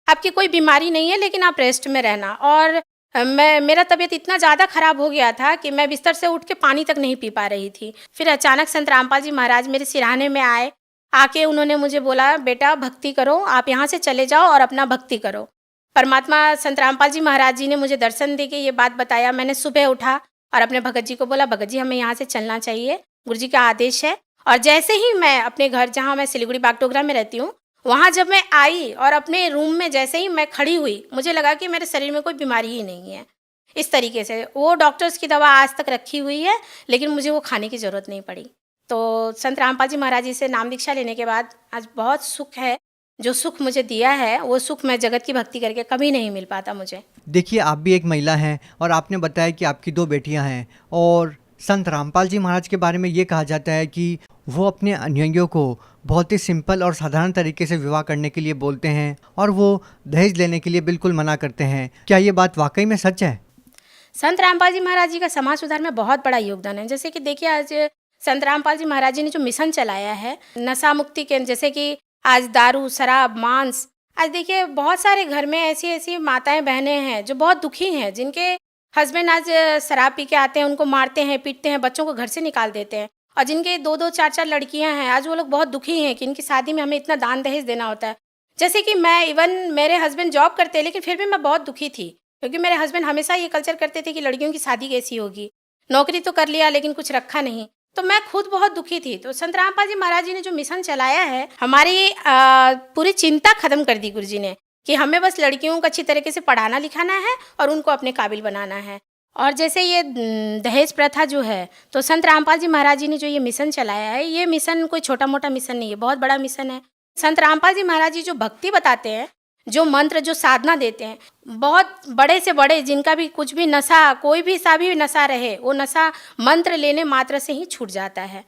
आपकी कोई बीमारी नहीं है लेकिन आप रेस्ट में रहना। और मेरा तबीयत इतना ज़्यादा ख़राब हो गया था कि मैं बिस्तर से उठ के पानी तक नहीं पी पा रही थी। फिर अचानक संत रामपाल जी महाराज मेरे सिरहाने में आए, आके उन्होंने मुझे बोला बेटा भक्ति करो, आप यहाँ से चले जाओ और अपना भक्ति करो। परमात्मा संत रामपाल जी महाराज जी ने मुझे दर्शन दे के ये बात बताया। मैंने सुबह उठा और अपने भगत जी को बोला भगत जी हमें यहाँ से चलना चाहिए, गुरु जी का आदेश है। और जैसे ही मैं अपने घर, जहाँ मैं सिलीगुड़ी बागडोगरा में रहती हूँ, वहाँ जब मैं आई और अपने रूम में जैसे ही मैं खड़ी हुई, मुझे लगा कि मेरे शरीर में कोई बीमारी ही नहीं है। इस तरीके से वो डॉक्टर्स की दवा आज तक रखी हुई है लेकिन मुझे वो खाने की ज़रूरत नहीं पड़ी। तो संत रामपाल जी महाराज जी से नाम दीक्षा लेने के बाद आज बहुत सुख है। जो सुख मुझे दिया है वो सुख मैं जगत की भक्ति करके कभी नहीं मिल पाता मुझे। देखिए आप भी एक महिला हैं और आपने बताया कि आपकी 2 बेटियां हैं और संत रामपाल जी महाराज के बारे में ये कहा जाता है कि वो अपने अनुयायियों को बहुत ही सिंपल और साधारण तरीके से विवाह करने के लिए बोलते हैं और वो दहेज लेने के लिए बिल्कुल मना करते हैं। क्या ये बात वाकई में सच है? संत रामपाल जी महाराज जी का समाज सुधार में बहुत बड़ा योगदान है। जैसे कि देखिए आज संत रामपाल जी महाराज जी ने जो मिशन चलाया है नशा मुक्ति के, जैसे कि आज दारू, शराब, मांस, आज देखिए बहुत सारे घर में ऐसी ऐसी माताएं बहनें हैं जो बहुत दुखी हैं, जिनके हस्बैंड आज शराब पी के आते हैं, उनको मारते हैं, पीटते हैं, बच्चों को घर से निकाल देते हैं। और जिनके 2-2, 4-4 लड़कियां हैं, आज वो लोग बहुत दुखी हैं कि इनकी शादी में हमें इतना दान दहेज देना होता है। जैसे कि मैं, इवन मेरे हस्बैंड जॉब करते हैं लेकिन फिर भी मैं बहुत दुखी थी क्योंकि मेरे हस्बैंड हमेशा ये कल्चर करते थे कि लड़कियों की शादी कैसी होगी, नौकरी तो कर लिया लेकिन कुछ रखा नहीं। तो मैं खुद बहुत दुखी थी। तो संत रामपाल जी महाराज जी ने जो मिशन चलाया है, हमारी पूरी चिंता खत्म कर दी गुरु जी ने कि हमें बस लड़कियों को अच्छी तरीके से पढ़ाना लिखाना है और उनको अपने काबिल बनाना है। और जैसे ये दहेज प्रथा जो है, तो संत रामपाल जी महाराज जी ने जो ये मिशन चलाया है, ये मिशन कोई छोटा मोटा मिशन नहीं है, बहुत बड़ा मिशन है। संत रामपाल जी महाराज जी जो भक्ति बताते हैं, जो मंत्र, जो साधना देते हैं, बहुत बड़े से बड़े, जिनका भी कुछ भी नशा, कोई भी सा भी नशा रहे, वो नशा मंत्र लेने मात्र से ही छूट जाता है।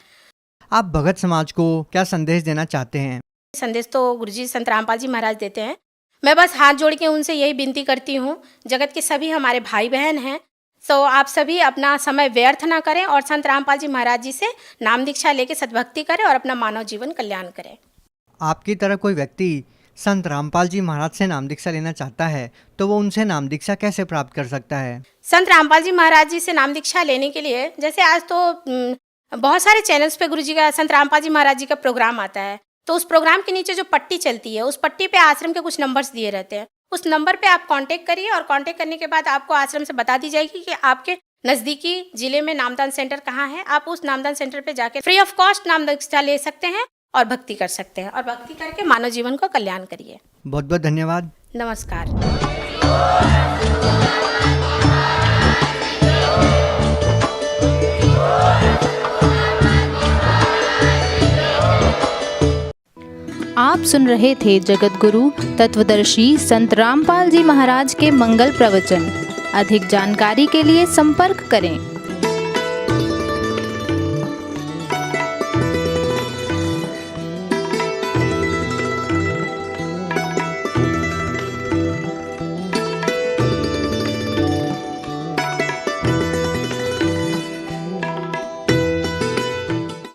आप भगत समाज को क्या संदेश देना चाहते हैं? संदेश तो गुरुजी संत रामपाल जी महाराज देते हैं। मैं बस हाथ जोड़ के उनसे यही विनती करती हूँ, जगत के सभी हमारे भाई बहन हैं, तो आप सभी अपना समय व्यर्थ ना करें और संत रामपाल जी महाराज जी से नाम दीक्षा लेके सद्भक्ति करें और अपना मानव जीवन कल्याण करें। आपकी तरह कोई व्यक्ति संत रामपाल जी महाराज से नाम दीक्षा लेना चाहता है तो वो उनसे नाम दीक्षा कैसे प्राप्त कर सकता है? संत रामपाल जी महाराज जी से नाम दीक्षा लेने के लिए, जैसे आज तो बहुत सारे चैनल्स पे गुरुजी का, संत रामपाल जी महाराज जी का प्रोग्राम आता है, तो उस प्रोग्राम के नीचे जो पट्टी चलती है, उस पट्टी पे आश्रम के कुछ नंबर्स दिए रहते हैं। उस नंबर पे आप कांटेक्ट करिए और कांटेक्ट करने के बाद आपको आश्रम से बता दी जाएगी कि आपके नज़दीकी जिले में नामदान सेंटर कहाँ है। आप उस नामदान सेंटर पे जाके फ्री ऑफ कॉस्ट नाम दीक्षा ले सकते हैं और भक्ति कर सकते हैं और भक्ति करके मानव जीवन को कल्याण करिए। बहुत बहुत धन्यवाद। नमस्कार। आप सुन रहे थे जगत गुरु तत्वदर्शी संत रामपाल जी महाराज के मंगल प्रवचन। अधिक जानकारी के लिए संपर्क करें।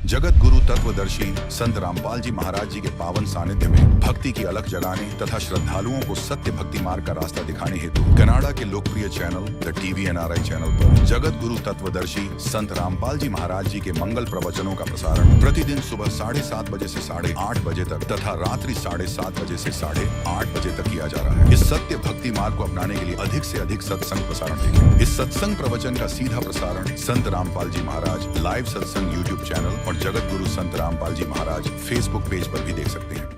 जगत गुरु तत्वदर्शी संत रामपाल जी महाराज जी के पावन सानिध्य में भक्ति की अलख जगाने तथा श्रद्धालुओं को सत्य भक्ति मार्ग का रास्ता दिखाने हेतु कनाडा के लोकप्रिय channel the TV NRI channel पर जगत गुरु तत्वदर्शी संत रामपाल जी महाराज जी के मंगल प्रवचनों का प्रसारण प्रतिदिन सुबह 7:30 बजे से 8:30 बजे तक तथा रात्रि 7:30 बजे से 8:30 बजे तक किया जा रहा है। इस सत्य भक्ति मार्ग को अपनाने के लिए अधिक से अधिक सत्संग प्रसारण देखें। इस सत्संग प्रवचन का सीधा प्रसारण संत रामपाल जी महाराज लाइव सत्संग YouTube चैनल और जगत गुरु संत रामपाल जी महाराज Facebook पेज पर भी देख सकते हैं।